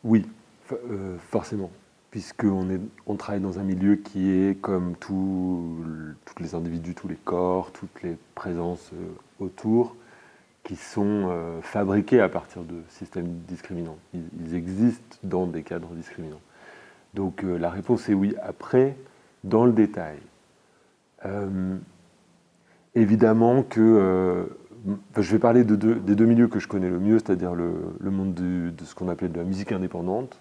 Oui, forcément, puisqu'on travaille dans un milieu qui est comme tous les individus, tous les corps, toutes les présences autour, qui sont fabriqués à partir de systèmes discriminants. Ils existent dans des cadres discriminants. Donc la réponse est oui. Après, dans le détail, évidemment que je vais parler des deux milieux que je connais le mieux, c'est-à-dire le monde de ce qu'on appelait de la musique indépendante,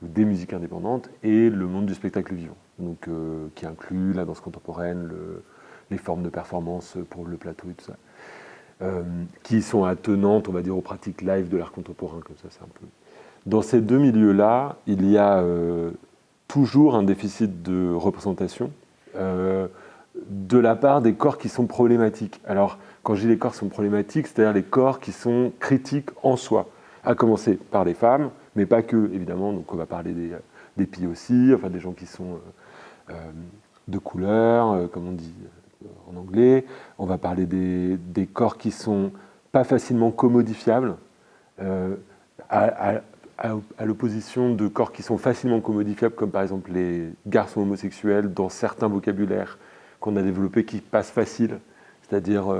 ou des musiques indépendantes, et le monde du spectacle vivant, donc, qui inclut la danse contemporaine, les formes de performance pour le plateau et tout ça, qui sont attenantes, on va dire, aux pratiques live de l'art contemporain, comme ça, c'est un peu... Dans ces deux milieux-là, il y a toujours un déficit de représentation de la part des corps qui sont problématiques. Alors, quand je dis les corps qui sont problématiques, c'est-à-dire les corps qui sont critiques en soi, à commencer par les femmes, mais pas que, évidemment. Donc, on va parler des filles aussi, enfin des gens qui sont de couleur, comme on dit en anglais. On va parler des corps qui sont pas facilement commodifiables, à, à l'opposition de corps qui sont facilement commodifiables, comme par exemple les garçons homosexuels dans certains vocabulaires qu'on a développés qui passent facile, c'est-à-dire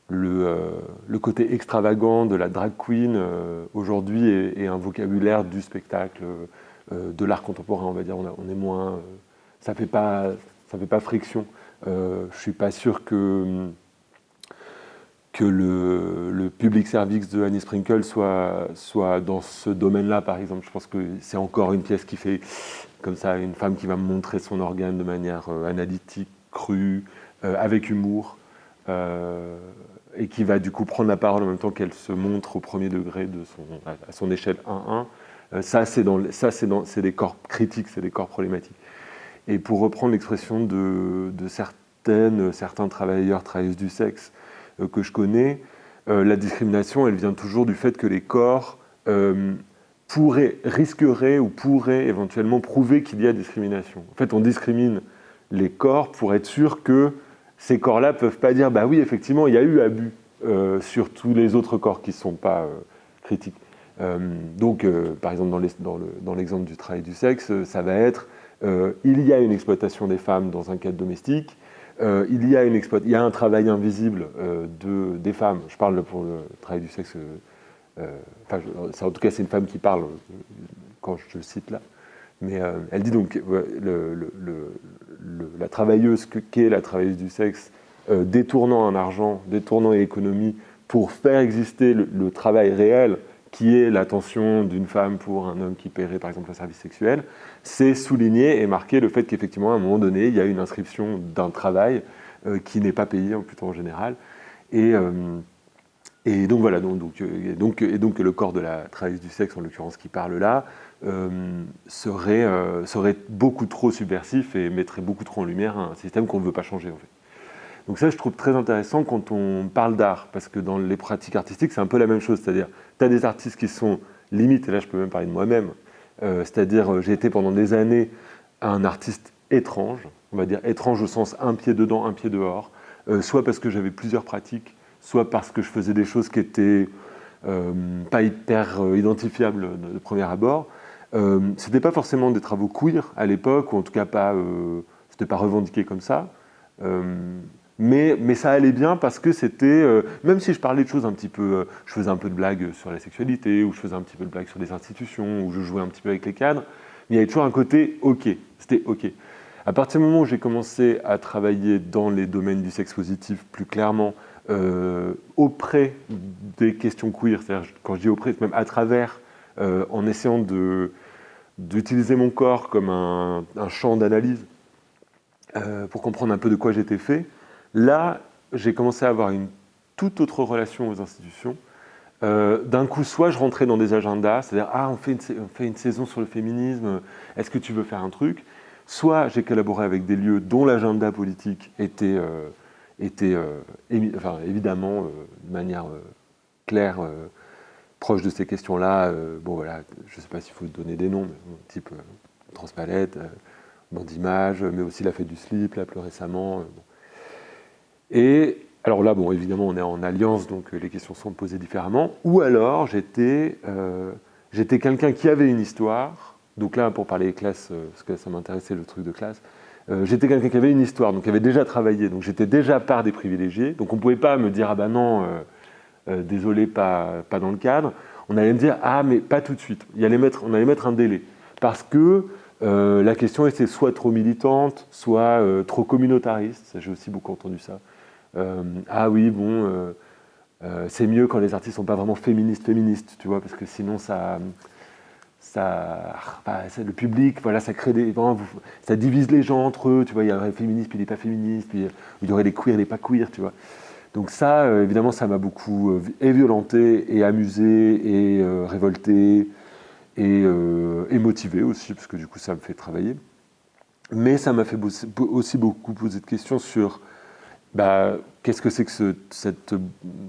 le côté extravagant de la drag queen aujourd'hui est un vocabulaire du spectacle, de l'art contemporain, on va dire. On est moins, ça fait pas friction. Je suis pas sûr que le public service de Annie Sprinkle soit dans ce domaine-là, par exemple. Je pense que c'est encore une pièce qui fait comme ça, une femme qui va me montrer son organe de manière analytique, crue, avec humour, et qui va du coup prendre la parole en même temps qu'elle se montre au premier degré à son échelle 1-1. C'est des corps critiques, c'est des corps problématiques. Et pour reprendre l'expression de certains travailleurs, travailleuses du sexe que je connais, la discrimination, elle vient toujours du fait que les corps risqueraient ou pourraient éventuellement prouver qu'il y a discrimination. En fait, on discrimine les corps pour être sûr que ces corps-là ne peuvent pas dire « bah oui, effectivement, il y a eu abus sur tous les autres corps qui ne sont pas critiques ». Donc, par exemple, dans l'exemple du travail du sexe, ça va être il y a une exploitation des femmes dans un cadre domestique, il y a un travail invisible des femmes. Je parle pour le travail du sexe. En tout cas, c'est une femme qui parle quand je le cite là. Mais elle dit donc la travailleuse qu'est la travailleuse du sexe, détournant un argent, détournant une économie pour faire exister le travail réel, qui est l'attention d'une femme pour un homme qui paierait par exemple un service sexuel, c'est souligner et marquer le fait qu'effectivement à un moment donné, il y a une inscription d'un travail qui n'est pas payé plutôt en général. Et donc voilà, donc le corps de la travailleuse du sexe, en l'occurrence qui parle là, serait beaucoup trop subversif et mettrait beaucoup trop en lumière un système qu'on ne veut pas changer en fait. Donc ça, je trouve très intéressant quand on parle d'art, parce que dans les pratiques artistiques, c'est un peu la même chose, c'est-à-dire, tu as des artistes qui sont limites, et là je peux même parler de moi-même, c'est-à-dire j'ai été pendant des années un artiste étrange, on va dire étrange au sens un pied dedans, un pied dehors, soit parce que j'avais plusieurs pratiques, soit parce que je faisais des choses qui étaient pas hyper identifiables de premier abord. C'était pas forcément des travaux queer à l'époque, ou en tout cas pas, c'était pas revendiqué comme ça. Mais ça allait bien parce que c'était, même si je parlais de choses un petit peu, je faisais un peu de blagues sur la sexualité, ou je faisais un petit peu de blagues sur les institutions, ou je jouais un petit peu avec les cadres, mais il y avait toujours un côté ok, c'était ok. À partir du moment où j'ai commencé à travailler dans les domaines du sexe positif plus clairement, auprès des questions queer, c'est-à-dire quand je dis auprès, c'est même à travers, en essayant d'utiliser mon corps comme un champ d'analyse pour comprendre un peu de quoi j'étais fait. Là, j'ai commencé à avoir une toute autre relation aux institutions. D'un coup, soit je rentrais dans des agendas, c'est-à-dire « Ah, on fait une saison sur le féminisme, est-ce que tu veux faire un truc ?» Soit j'ai collaboré avec des lieux dont l'agenda politique était évidemment de manière claire, proche de ces questions-là. Bon, voilà, je ne sais pas s'il faut donner des noms, mais type Transpalette, Bande Images, mais aussi la Fête du Slip, là, plus récemment. Bon. Et alors là, bon, évidemment, on est en alliance, donc les questions sont posées différemment. Ou alors, j'étais j'étais quelqu'un qui avait une histoire. Donc là, pour parler des classes, parce que ça m'intéressait le truc de classe, j'étais quelqu'un qui avait une histoire, donc qui avait déjà travaillé, donc j'étais déjà part des privilégiés. Donc on ne pouvait pas me dire, ah ben non, désolé, pas dans le cadre. On allait me dire, ah mais pas tout de suite. On allait mettre un délai. Parce que la question était soit trop militante, soit trop communautariste. Ça, j'ai aussi beaucoup entendu ça. Ah oui, bon, c'est mieux quand les artistes sont pas vraiment féministes, tu vois, parce que sinon le public, voilà, ça crée ça divise les gens entre eux, tu vois, il y aurait les féministes puis les pas féministes, puis il y aurait les queers et les pas queers, tu vois. Donc ça, évidemment, ça m'a beaucoup violenté et amusé et révolté et motivé aussi, parce que du coup, ça me fait travailler. Mais ça m'a fait aussi beaucoup poser de questions sur qu'est-ce que c'est que cette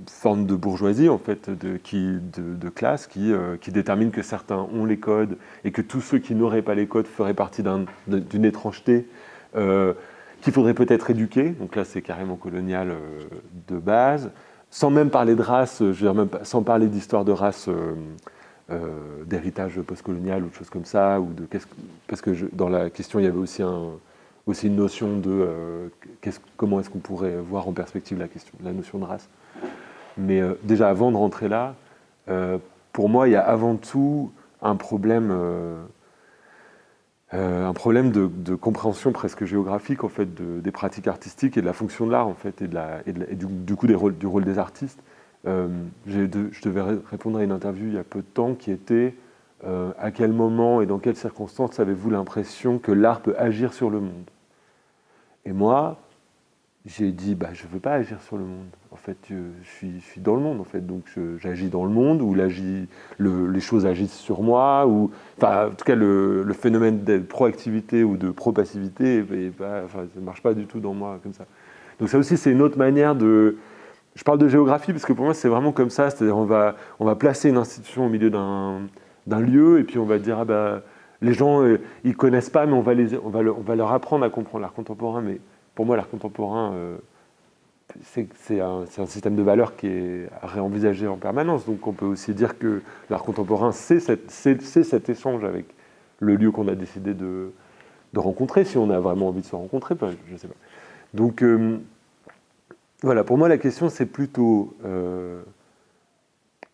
forme de bourgeoisie, en fait, de classe, qui détermine que certains ont les codes et que tous ceux qui n'auraient pas les codes feraient partie d'une étrangeté qu'il faudrait peut-être éduquer. Donc là, c'est carrément colonial de base. Sans même parler de race, je veux dire, même sans parler d'histoire de race, d'héritage postcolonial ou de choses comme ça, parce que dans la question, il y avait aussi une notion de comment est-ce qu'on pourrait voir en perspective la notion de race. Mais déjà, avant de rentrer là, pour moi, il y a avant tout un problème de compréhension presque géographique en fait, des pratiques artistiques et de la fonction de l'art en fait, et du coup du rôle des artistes. Je devais répondre à une interview il y a peu de temps qui était à quel moment et dans quelles circonstances avez-vous l'impression que l'art peut agir sur le monde? Et moi, j'ai dit, je ne veux pas agir sur le monde. En fait, je suis dans le monde, en fait. Donc, j'agis dans le monde, où les choses agissent sur moi, en tout cas, le phénomène de proactivité ou de propassivité, ça ne marche pas du tout dans moi, comme ça. Donc, ça aussi, c'est une autre manière de... Je parle de géographie, parce que pour moi, c'est vraiment comme ça. C'est-à-dire, on va placer une institution au milieu d'un lieu, et puis on va dire, les gens, ils ne connaissent pas, mais on va leur apprendre à comprendre l'art contemporain. Mais pour moi, l'art contemporain, c'est un système de valeurs qui est à réenvisager en permanence. Donc on peut aussi dire que l'art contemporain, c'est cet échange avec le lieu qu'on a décidé de rencontrer, si on a vraiment envie de se rencontrer, je ne sais pas. Donc voilà, pour moi, la question, c'est plutôt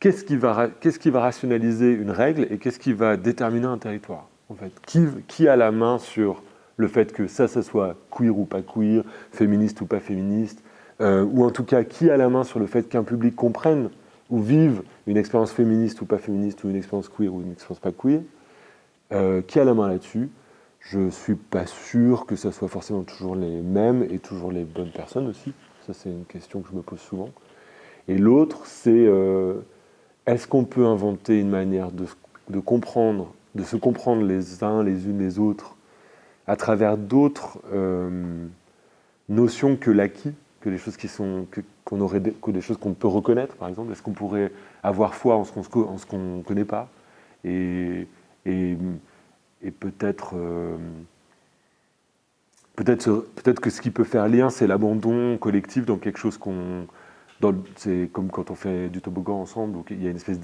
qu'est-ce qui va rationaliser une règle et qu'est-ce qui va déterminer un territoire, en fait. Qui a la main sur le fait que ça soit queer ou pas queer, féministe ou pas féministe, ou en tout cas, qui a la main sur le fait qu'un public comprenne ou vive une expérience féministe ou pas féministe, ou une expérience queer ou une expérience pas queer, qui a la main là-dessus? Je ne suis pas sûr que ce soit forcément toujours les mêmes et toujours les bonnes personnes aussi. Ça, c'est une question que je me pose souvent. Et l'autre, c'est est-ce qu'on peut inventer une manière de se comprendre les uns les unes les autres à travers d'autres notions que l'acquis, que les choses que des choses qu'on peut reconnaître, par exemple. Est-ce qu'on pourrait avoir foi en ce qu'on ne connaît pas et peut-être que ce qui peut faire lien, c'est l'abandon collectif dans quelque chose c'est comme quand on fait du toboggan ensemble, donc il y a une espèce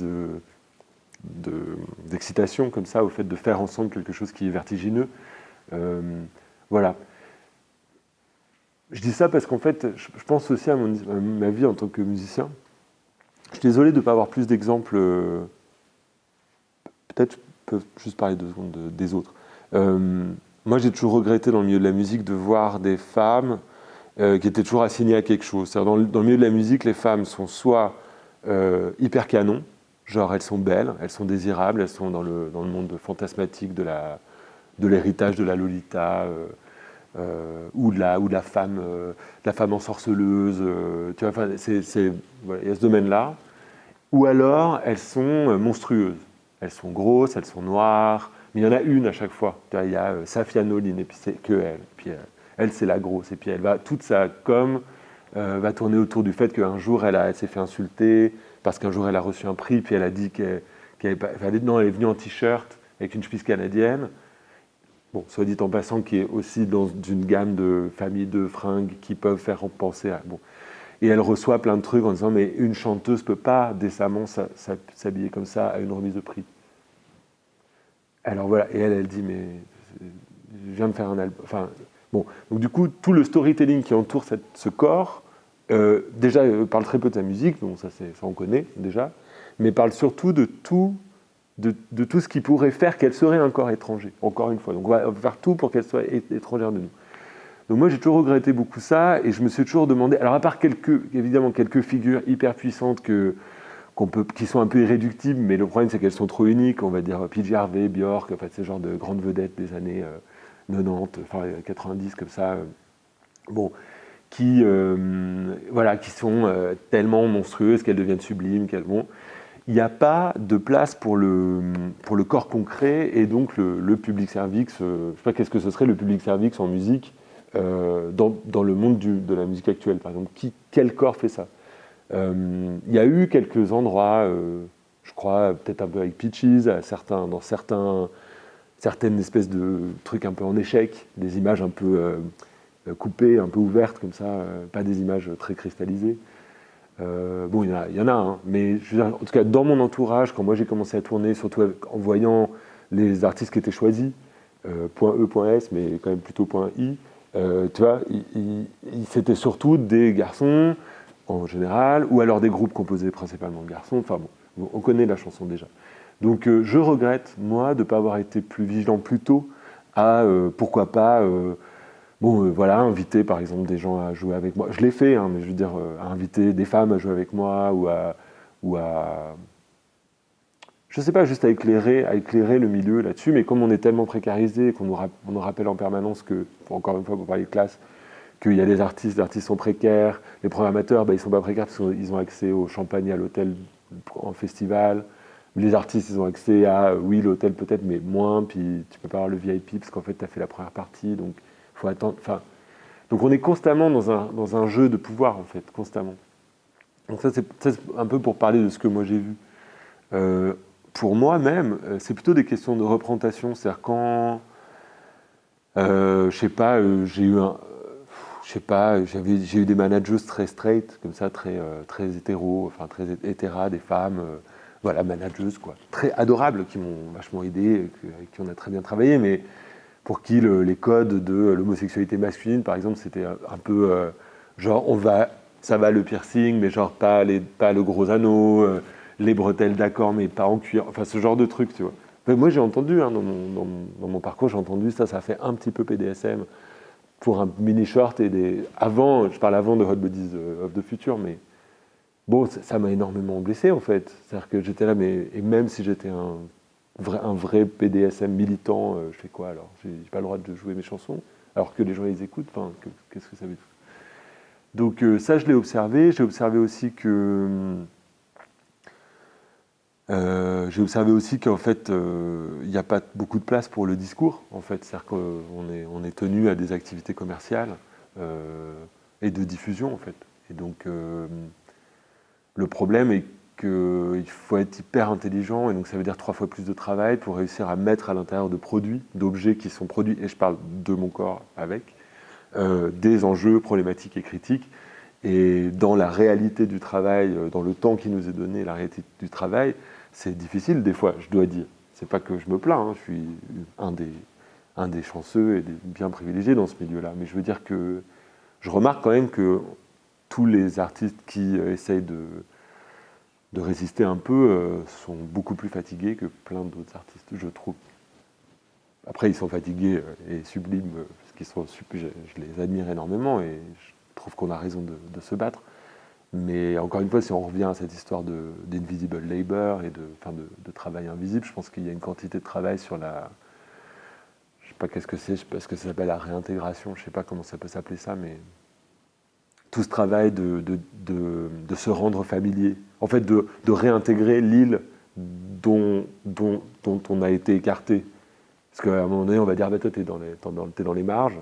d'excitation comme ça au fait de faire ensemble quelque chose qui est vertigineux. Voilà. Je dis ça parce qu'en fait, je pense aussi à ma vie en tant que musicien. Je suis désolé de ne pas avoir plus d'exemples. Peut-être je peux juste parler 2 secondes des autres. Moi, j'ai toujours regretté dans le milieu de la musique de voir des femmes qui étaient toujours assignées à quelque chose. Dans le milieu de la musique, les femmes sont soit hyper canon, genre elles sont belles, elles sont désirables, elles sont dans le monde fantasmatique de l'héritage de la Lolita, ou de la femme ensorceleuse. Tu vois, voilà, il y a ce domaine-là. Ou alors, elles sont monstrueuses. Elles sont grosses, elles sont noires, mais il y en a une à chaque fois. Il y a Safia Nolin, et puis c'est que elle. Puis elle, c'est la grosse. Et puis toute sa com va tourner autour du fait qu'un jour, elle s'est fait insulter parce qu'un jour, elle a reçu un prix, puis elle a dit qu'elle est venue en t-shirt avec une chemise canadienne. Bon, soit dit en passant, qui est aussi dans une gamme de familles de fringues qui peuvent faire penser à... Bon. Et elle reçoit plein de trucs en disant « mais une chanteuse ne peut pas décemment s'habiller comme ça à une remise de prix ». Alors voilà, et elle dit, mais je viens de faire un album. Enfin, bon, donc du coup, tout le storytelling qui entoure ce corps, déjà, parle très peu de sa musique, donc ça on connaît déjà, mais parle surtout de tout ce qui pourrait faire qu'elle serait un corps étranger, encore une fois. Donc on va faire tout pour qu'elle soit étrangère de nous. Donc moi j'ai toujours regretté beaucoup ça, et je me suis toujours demandé, alors à part évidemment quelques figures hyper puissantes qui sont un peu irréductibles, mais le problème c'est qu'elles sont trop uniques, on va dire PJ Harvey, Björk, en fait, ce genre de grandes vedettes des années 90, enfin 90 comme ça, bon, voilà, qui sont tellement monstrueuses qu'elles deviennent sublimes, bon, il n'y a pas de place pour le corps concret et donc le public service. Je ne sais pas qu'est-ce que ce serait le public service en musique dans le monde de la musique actuelle, par exemple. Quel corps fait ça? Il y a eu quelques endroits, je crois, peut-être un peu avec Peaches, dans certaines espèces de trucs un peu en échec, des images un peu coupées, un peu ouvertes comme ça, pas des images très cristallisées. Bon, il y en a, hein, mais je veux dire, en tout cas, dans mon entourage, quand moi j'ai commencé à tourner, surtout en voyant les artistes qui étaient choisis, .e.s, mais quand même plutôt .i, tu vois, c'était surtout des garçons, en général, ou alors des groupes composés principalement de garçons. Enfin bon, on connaît la chanson déjà. Donc je regrette, moi, de ne pas avoir été plus vigilant plus tôt à, pourquoi pas, voilà, inviter par exemple des gens à jouer avec moi. Je l'ai fait, hein, mais je veux dire, à inviter des femmes à jouer avec moi, ou à je sais pas, juste à éclairer le milieu là-dessus, mais comme on est tellement précarisé, qu'on nous rappelle en permanence que, encore une fois pour parler de classe, qu'il y a des artistes, les artistes sont précaires, les programmateurs, ils ne sont pas précaires parce qu'ils ont accès au champagne et à l'hôtel en festival, les artistes, ils ont accès à, oui, l'hôtel peut-être, mais moins, puis tu peux pas avoir le VIP parce qu'en fait, tu as fait la première partie, donc il faut attendre, enfin... Donc on est constamment dans un jeu de pouvoir, en fait, constamment. Donc ça, c'est un peu pour parler de ce que moi j'ai vu. Pour moi-même, c'est plutôt des questions de représentation, c'est-à-dire quand... je sais pas, j'ai eu des managers très straight, comme ça, très hétéros, enfin très hétéras, des femmes, voilà, managers, quoi, très adorables, qui m'ont vachement aidé, avec qui on a très bien travaillé, mais pour qui les codes de l'homosexualité masculine, par exemple, c'était un peu genre, ça va le piercing, mais genre pas le gros anneau, les bretelles d'accord, mais pas en cuir, enfin ce genre de truc, tu vois. Mais moi j'ai entendu, hein, dans mon parcours, j'ai entendu ça fait un petit peu PDSM, pour un mini short je parle avant de Hot Bodies of the Future, mais bon, ça m'a énormément blessé en fait. C'est-à-dire que j'étais là, et même si j'étais un vrai PDSM militant, je fais quoi alors? J'ai pas le droit de jouer mes chansons, alors que les gens les écoutent, enfin, qu'est-ce que ça veut dire? Donc ça, je l'ai observé. J'ai observé aussi qu'en fait, il n'y a pas beaucoup de place pour le discours, en fait. C'est-à-dire qu'on est tenu à des activités commerciales et de diffusion, en fait. Et donc, le problème est qu'il faut être hyper intelligent, et donc ça veut dire 3 fois plus de travail pour réussir à mettre à l'intérieur de produits, d'objets qui sont produits, et je parle de mon corps avec, des enjeux problématiques et critiques. Et dans la réalité du travail, dans le temps qui nous est donné, la réalité du travail, c'est difficile des fois, je dois dire. C'est pas que je me plains, hein, je suis un des chanceux et des bien privilégiés dans ce milieu-là. Mais je veux dire que je remarque quand même que tous les artistes qui essayent de résister un peu sont beaucoup plus fatigués que plein d'autres artistes, je trouve. Après, ils sont fatigués et sublimes, parce qu'ils sont, je les admire énormément et je trouve qu'on a raison de se battre. Mais encore une fois, si on revient à cette histoire d'invisible labor et de travail invisible, je pense qu'il y a une quantité de travail sur la... Je sais pas qu'est-ce que c'est, je sais pas ce que ça s'appelle, la réintégration, je sais pas comment ça peut s'appeler ça, mais tout ce travail de se rendre familier, en fait de réintégrer l'île dont on a été écarté. Parce qu'à un moment donné, on va dire, bah, toi, t'es dans les marges.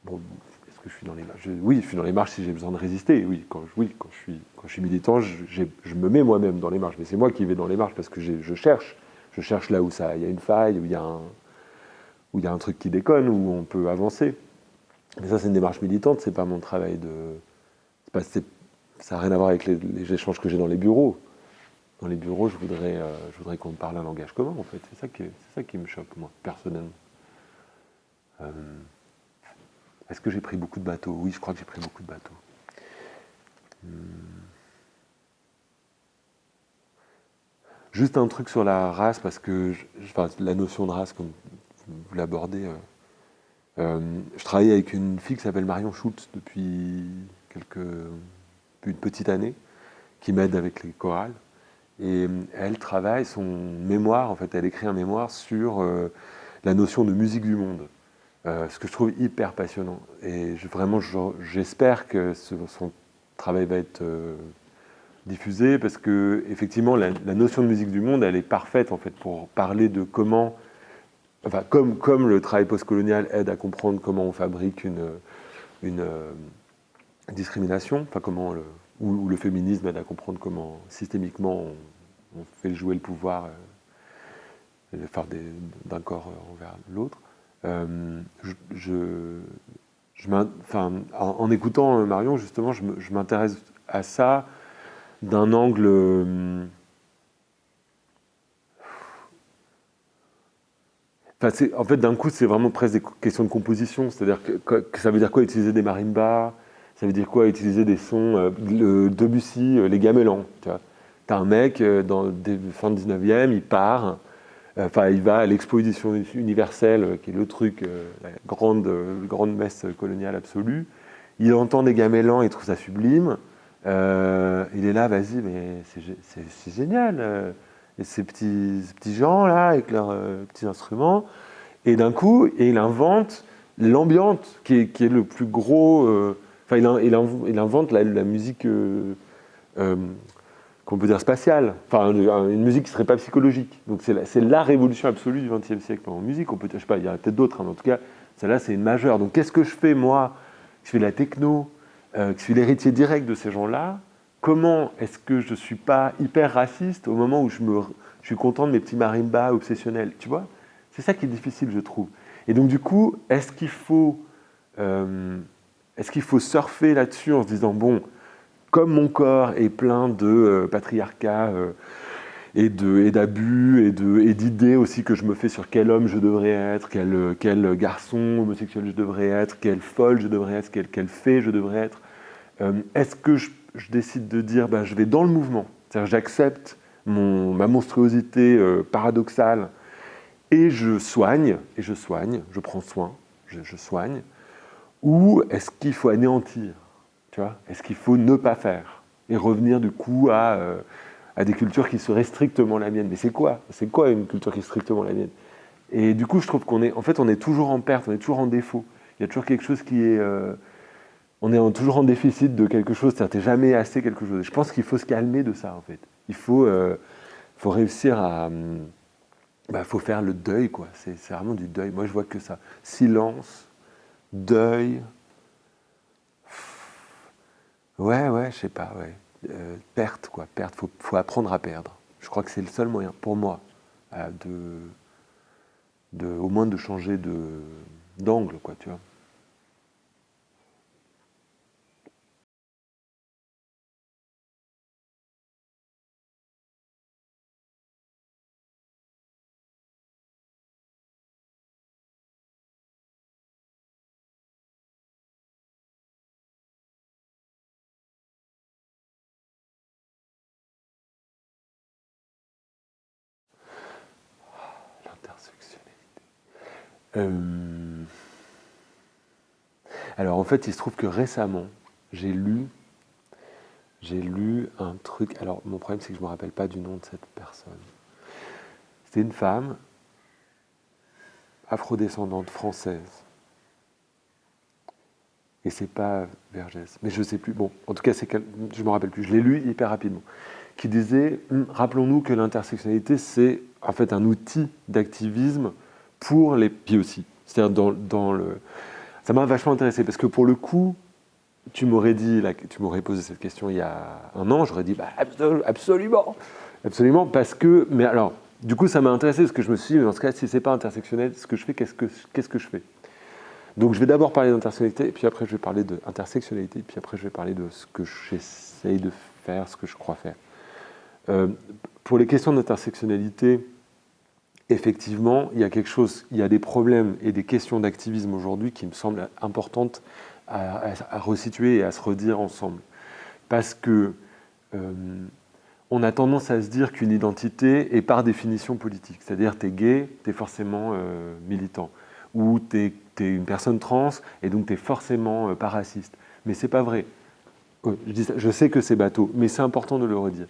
Bon, est-ce que je suis dans les marges? Oui, je suis dans les marges si j'ai besoin de résister. Oui, quand je suis militant, je me mets moi-même dans les marges. Mais c'est moi qui vais dans les marges parce que je cherche. Je cherche là où il y a une faille, où il y a un truc qui déconne, où on peut avancer. Mais ça, c'est une démarche militante, c'est pas mon travail de... ça n'a rien à voir avec les échanges que j'ai dans les bureaux. dans les bureaux, je voudrais qu'on parle un langage commun, en fait. C'est ça qui me choque, moi, personnellement. Est-ce que j'ai pris beaucoup de bateaux? Oui, je crois que j'ai pris beaucoup de bateaux. Juste un truc sur la race, parce que enfin, la notion de race, comme vous l'abordez, je travaille avec une fille qui s'appelle Marion Schultz depuis une petite année, qui m'aide avec les chorales. Et elle travaille son mémoire, en fait, elle écrit un mémoire sur la notion de musique du monde, ce que je trouve hyper passionnant. Et vraiment, j'espère que son travail va être diffusé, parce que effectivement, la notion de musique du monde, elle est parfaite en fait pour parler de comment, enfin, comme le travail postcolonial aide à comprendre comment on fabrique une discrimination, enfin comment ou le féminisme aide à comprendre comment systémiquement on fait jouer le pouvoir d'un corps envers l'autre. En écoutant Marion, justement, je m'intéresse à ça d'un angle en fait, d'un coup, c'est vraiment presque des questions de composition. C'est-à-dire que ça veut dire quoi utiliser des marimbas, ça veut dire quoi utiliser des sons, le Debussy, les gamellans. Tu vois. T'as un mec, dans le fin du 19e, il part, il va à l'exposition universelle, qui est le truc, la grande messe coloniale absolue. Il entend des gamellans, il trouve ça sublime. Il est là, vas-y, mais c'est génial. Et ces petits gens là, avec leurs petits instruments. Et d'un coup, il invente l'ambiance, qui est le plus gros. Il invente la musique qu'on peut dire spatiale. Enfin, une musique qui ne serait pas psychologique. Donc c'est la révolution absolue du XXe siècle en musique. Je sais pas, il y en a peut-être d'autres, hein, mais en tout cas, celle-là, c'est une majeure. Donc qu'est-ce que je fais, moi, qui fais de la techno, qui suis l'héritier direct de ces gens-là? Comment est-ce que je ne suis pas hyper raciste au moment où je suis content de mes petits marimbas obsessionnels, tu vois? C'est ça qui est difficile, je trouve. Et donc, du coup, est-ce qu'il faut surfer là-dessus en se disant, bon, comme mon corps est plein de patriarcat et d'abus et d'idées aussi que je me fais sur quel homme je devrais être, quel garçon homosexuel je devrais être, quelle folle je devrais être, quelle fée je devrais être, est-ce que je décide de dire, je vais dans le mouvement, c'est-à-dire j'accepte ma monstruosité paradoxale et je soigne, je prends soin, je soigne, ou est-ce qu'il faut anéantir, tu vois? Est-ce qu'il faut ne pas faire et revenir du coup à des cultures qui seraient strictement la mienne? Mais c'est quoi une culture qui est strictement la mienne? Et du coup, je trouve on est toujours en perte, on est toujours en défaut. Il y a toujours quelque chose qui est... on est toujours en déficit de quelque chose, c'est-à-dire t'es jamais assez quelque chose. Je pense qu'il faut se calmer de ça, en fait. Il faut réussir à... faut faire le deuil, quoi. C'est vraiment du deuil. Moi, je vois que ça. Silence, deuil... Ouais, je sais pas, ouais. Perte, quoi. Perte, faut apprendre à perdre. Je crois que c'est le seul moyen, pour moi, au moins de changer d'angle, quoi, tu vois. L'intersectionnalité. Alors, en fait, il se trouve que récemment, j'ai lu un truc. Alors, mon problème, c'est que je ne me rappelle pas du nom de cette personne. C'était une femme afrodescendante française. Et c'est pas Vergès. Mais je sais plus. Bon, en tout cas, je me rappelle plus. Je l'ai lu hyper rapidement. Qui disait, rappelons-nous que l'intersectionnalité, c'est en fait un outil d'activisme pour les pieds aussi. C'est-à-dire ça m'a vachement intéressé parce que pour le coup, tu m'aurais posé cette question il y a un an, j'aurais dit absolument, absolument, parce que, mais alors, du coup, ça m'a intéressé parce que je me suis dit, dans ce cas, si c'est pas intersectionnel, ce que je fais, qu'est-ce que je fais? Donc, je vais d'abord parler d'intersectionnalité, et puis après, je vais parler d'intersectionnalité, et puis après, je vais parler de ce que j'essaye de faire, ce que je crois faire. pour les questions d'intersectionnalité, effectivement, il y a des problèmes et des questions d'activisme aujourd'hui qui me semblent importantes à resituer et à se redire ensemble. Parce que on a tendance à se dire qu'une identité est par définition politique. C'est-à-dire, t'es gay, t'es forcément militant. Ou t'es une personne trans, et donc t'es forcément pas raciste. Mais c'est pas vrai. Je sais que c'est bateau, mais c'est important de le redire.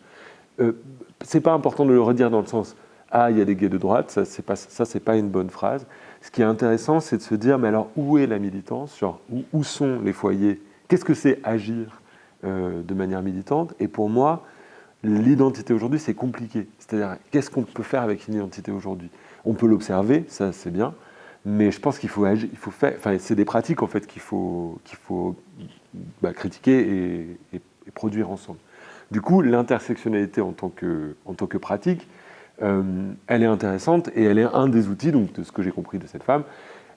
C'est pas important de le redire dans le sens « Ah, il y a des gays de droite », ça c'est pas une bonne phrase. Ce qui est intéressant, c'est de se dire « Mais alors, où est la militance ? Genre, où sont les foyers ? Qu'est-ce que c'est agir de manière militante ?» Et pour moi, l'identité aujourd'hui, c'est compliqué. C'est-à-dire, qu'est-ce qu'on peut faire avec une identité aujourd'hui ? On peut l'observer, ça c'est bien, mais je pense qu'il faut agir, il faut faire. Enfin, c'est des pratiques en fait qu'il faut critiquer et produire ensemble. Du coup, l'intersectionnalité en tant que pratique, elle est intéressante et elle est un des outils, donc de ce que j'ai compris de cette femme,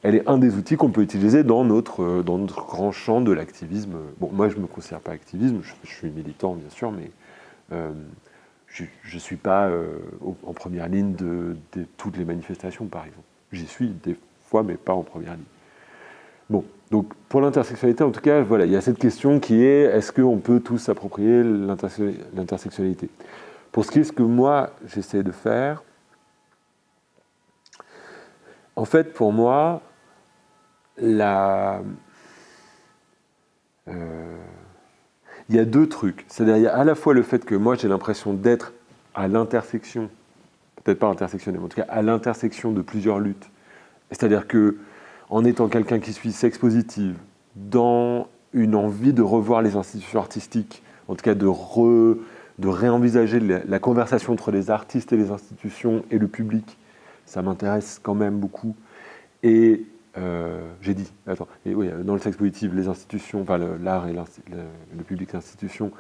elle est un des outils qu'on peut utiliser dans notre grand champ de l'activisme. Bon, moi, je ne me considère pas activisme, je suis militant, bien sûr, mais je ne suis pas en première ligne de toutes les manifestations, par exemple. J'y suis des fois, mais pas en première ligne. Bon, donc pour l'intersectionnalité, en tout cas, voilà, il y a cette question qui est est-ce qu'on peut tous s'approprier l'intersectionnalité ? Pour ce qui est de ce que moi, j'essaie de faire, en fait, pour moi, il y a deux trucs. C'est-à-dire, il y a à la fois le fait que moi, j'ai l'impression d'être à l'intersection, peut-être pas intersectionné, mais en tout cas à l'intersection de plusieurs luttes. C'est-à-dire que, en étant quelqu'un qui suit sexe positive, dans une envie de revoir les institutions artistiques, en tout cas de réenvisager la conversation entre les artistes et les institutions et le public, ça m'intéresse quand même beaucoup. Et dans le sexe positif, les institutions, enfin l'art et le public, l'institution,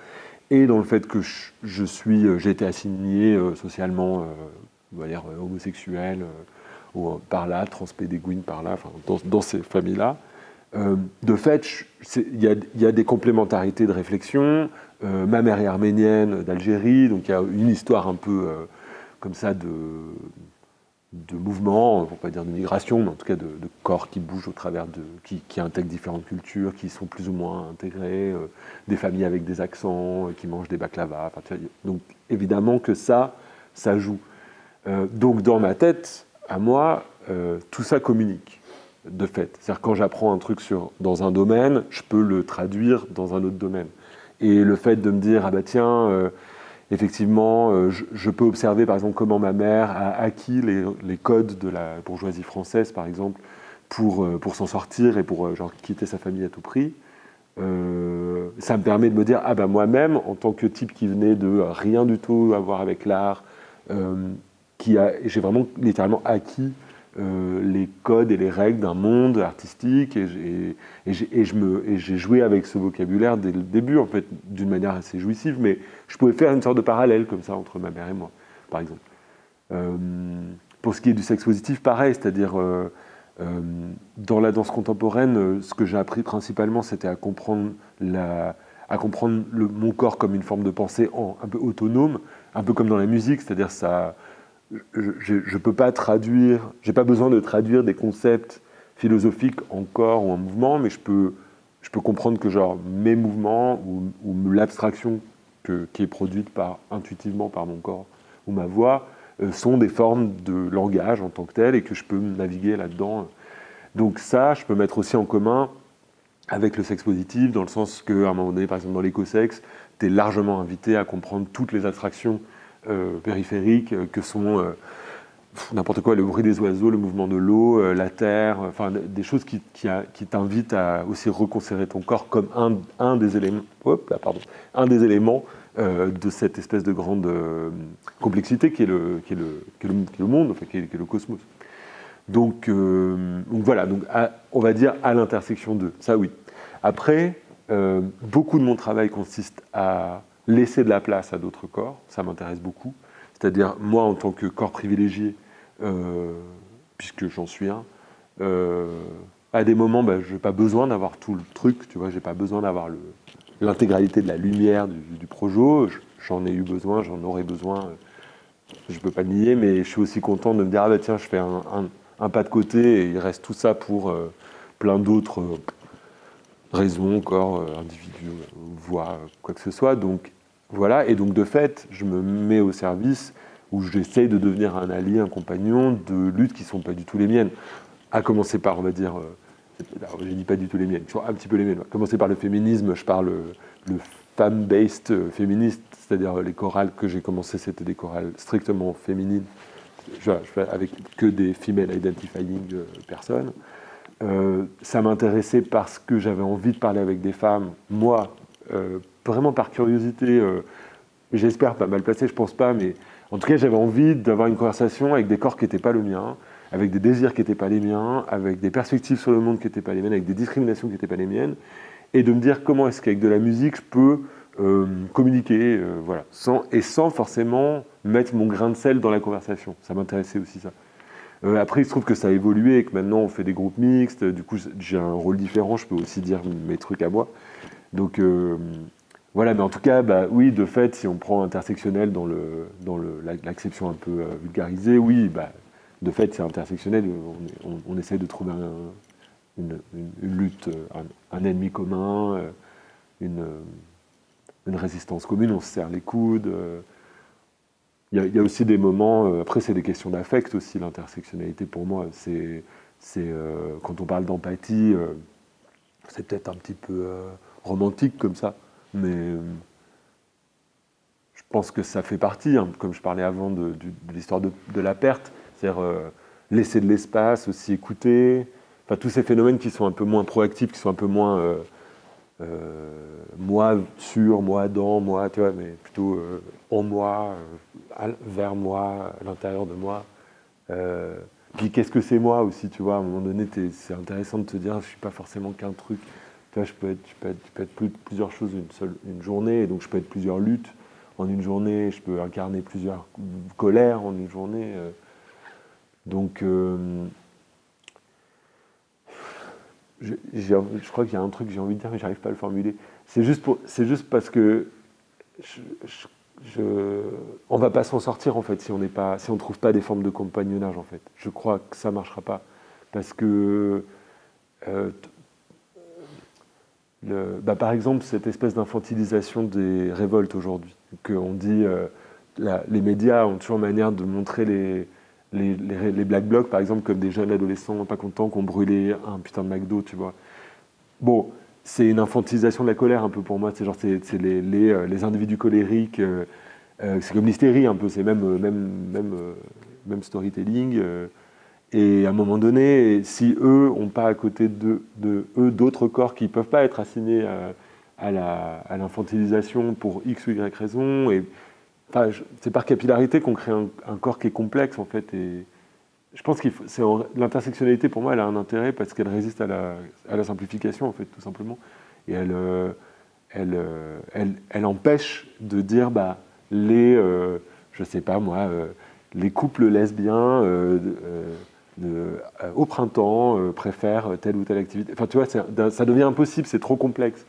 et dans le fait que j'ai été assigné socialement, on va dire, homosexuel, ou par là, transpédéguine par là, enfin, dans ces familles-là. De fait, il y a des complémentarités de réflexion. Ma mère est arménienne d'Algérie, donc il y a une histoire un peu comme ça de mouvement, pour ne pas dire de migration, mais en tout cas de corps qui bougent au travers qui intègrent différentes cultures, qui sont plus ou moins intégrés, des familles avec des accents, qui mangent des baklava. Donc évidemment que ça joue. Donc dans ma tête, à moi, tout ça communique, de fait. C'est-à-dire quand j'apprends un truc dans un domaine, je peux le traduire dans un autre domaine. Et le fait de me dire, ah bah tiens, effectivement, je peux observer par exemple comment ma mère a acquis les codes de la bourgeoisie française, par exemple, pour s'en sortir et pour quitter sa famille à tout prix. Ça me permet de me dire, ah bah moi-même, en tant que type qui venait de rien du tout à voir avec l'art, j'ai vraiment littéralement acquis les codes et les règles d'un monde artistique et j'ai joué avec ce vocabulaire dès le début, en fait, d'une manière assez jouissive, mais je pouvais faire une sorte de parallèle comme ça entre ma mère et moi, par exemple. Pour ce qui est du sexe positif, pareil, c'est-à-dire dans la danse contemporaine, ce que j'ai appris principalement, c'était à comprendre mon corps comme une forme de pensée un peu autonome, un peu comme dans la musique, c'est-à-dire ça. Je peux pas traduire, j'ai pas besoin de traduire des concepts philosophiques en corps ou en mouvement, mais je peux comprendre que genre mes mouvements ou l'abstraction qui est produite intuitivement par mon corps ou ma voix sont des formes de langage en tant que tel et que je peux naviguer là-dedans. Donc ça, je peux mettre aussi en commun avec le sexe positif, dans le sens qu'à un moment donné, par exemple dans l'écosexe, tu es largement invité à comprendre toutes les abstractions périphériques que sont n'importe quoi, le bruit des oiseaux, le mouvement de l'eau, la terre, enfin des choses qui t'invitent à aussi reconsidérer ton corps comme un des éléments, de cette espèce de grande complexité qui est le monde, enfin, qui est le cosmos. Donc voilà, on va dire à l'intersection d'eux, ça oui. Après, beaucoup de mon travail consiste à laisser de la place à d'autres corps, ça m'intéresse beaucoup. C'est-à-dire, moi, en tant que corps privilégié, puisque j'en suis un, à des moments, je n'ai pas besoin d'avoir tout le truc, tu vois, j'ai pas besoin d'avoir l'intégralité de la lumière du projo, j'en ai eu besoin, j'en aurai besoin je peux pas le nier, mais je suis aussi content de me dire, ah bah tiens, je fais un pas de côté et il reste tout ça pour plein d'autres raisons, corps, individus, voix, quoi que ce soit. Donc voilà, et donc de fait, je me mets au service où j'essaye de devenir un allié, un compagnon de luttes qui ne sont pas du tout les miennes. À commencer par, on va dire, je dis pas du tout les miennes, un petit peu les miennes. À commencer par le féminisme, je parle le femme-based féministe, c'est-à-dire les chorales que j'ai commencé, c'était des chorales strictement féminines, avec que des female identifying personnes. Ça m'intéressait parce que j'avais envie de parler avec des femmes, moi, vraiment par curiosité, j'espère pas mal placé, je pense pas, mais en tout cas j'avais envie d'avoir une conversation avec des corps qui n'étaient pas le mien, avec des désirs qui n'étaient pas les miens, avec des perspectives sur le monde qui n'étaient pas les miennes, avec des discriminations qui n'étaient pas les miennes, et de me dire comment est-ce qu'avec de la musique je peux communiquer, voilà, sans forcément mettre mon grain de sel dans la conversation. Ça m'intéressait aussi ça. Après, il se trouve que ça a évolué et que maintenant on fait des groupes mixtes. Du coup, j'ai un rôle différent. Je peux aussi dire mes trucs à moi. Donc voilà, mais en tout cas, bah, oui, de fait, si on prend intersectionnel dans l'acception un peu vulgarisée, oui, bah, de fait, c'est intersectionnel. On essaie de trouver une lutte, un ennemi commun, une résistance commune. On se serre les coudes. Il y a aussi des moments, après c'est des questions d'affect aussi, l'intersectionnalité pour moi, quand on parle d'empathie, c'est peut-être un petit peu romantique comme ça, mais je pense que ça fait partie, hein, comme je parlais avant de l'histoire de la perte, c'est-à-dire laisser de l'espace, aussi écouter, enfin tous ces phénomènes qui sont un peu moins proactifs, qui sont un peu moins moi sur, moi dans, moi, tu vois, mais plutôt en moi, vers moi, à l'intérieur de moi. Puis qu'est-ce que c'est moi aussi, tu vois, à un moment donné, c'est intéressant de te dire, je suis pas forcément qu'un truc. Tu vois, je peux être plusieurs choses une journée, et donc je peux être plusieurs luttes en une journée, je peux incarner plusieurs colères en une journée. Donc, je crois qu'il y a un truc que j'ai envie de dire, mais j'arrive pas à le formuler. C'est juste parce que on va pas s'en sortir en fait si on trouve pas des formes de compagnonnage en fait. Je crois que ça marchera pas parce que euh, par exemple cette espèce d'infantilisation des révoltes aujourd'hui, qu'on dit les médias ont toujours manière de montrer les Black Blocs par exemple comme des jeunes adolescents pas contents qui ont brûlé un putain de McDo, tu vois. Bon, c'est une infantilisation de la colère un peu pour moi. C'est genre c'est les individus colériques. C'est comme l'hystérie un peu. C'est même storytelling. Et à un moment donné, si eux n'ont pas à côté de eux d'autres corps qui ne peuvent pas être assignés à l'infantilisation pour X ou Y raison, et enfin, c'est par capillarité qu'on crée un corps qui est complexe en fait. Et je pense que l'intersectionnalité, pour moi, elle a un intérêt parce qu'elle résiste à la simplification, en fait, tout simplement. Et elle empêche de dire, bah, je sais pas moi, les couples lesbiens au printemps préfèrent telle ou telle activité. Enfin, tu vois, ça devient impossible, c'est trop complexe.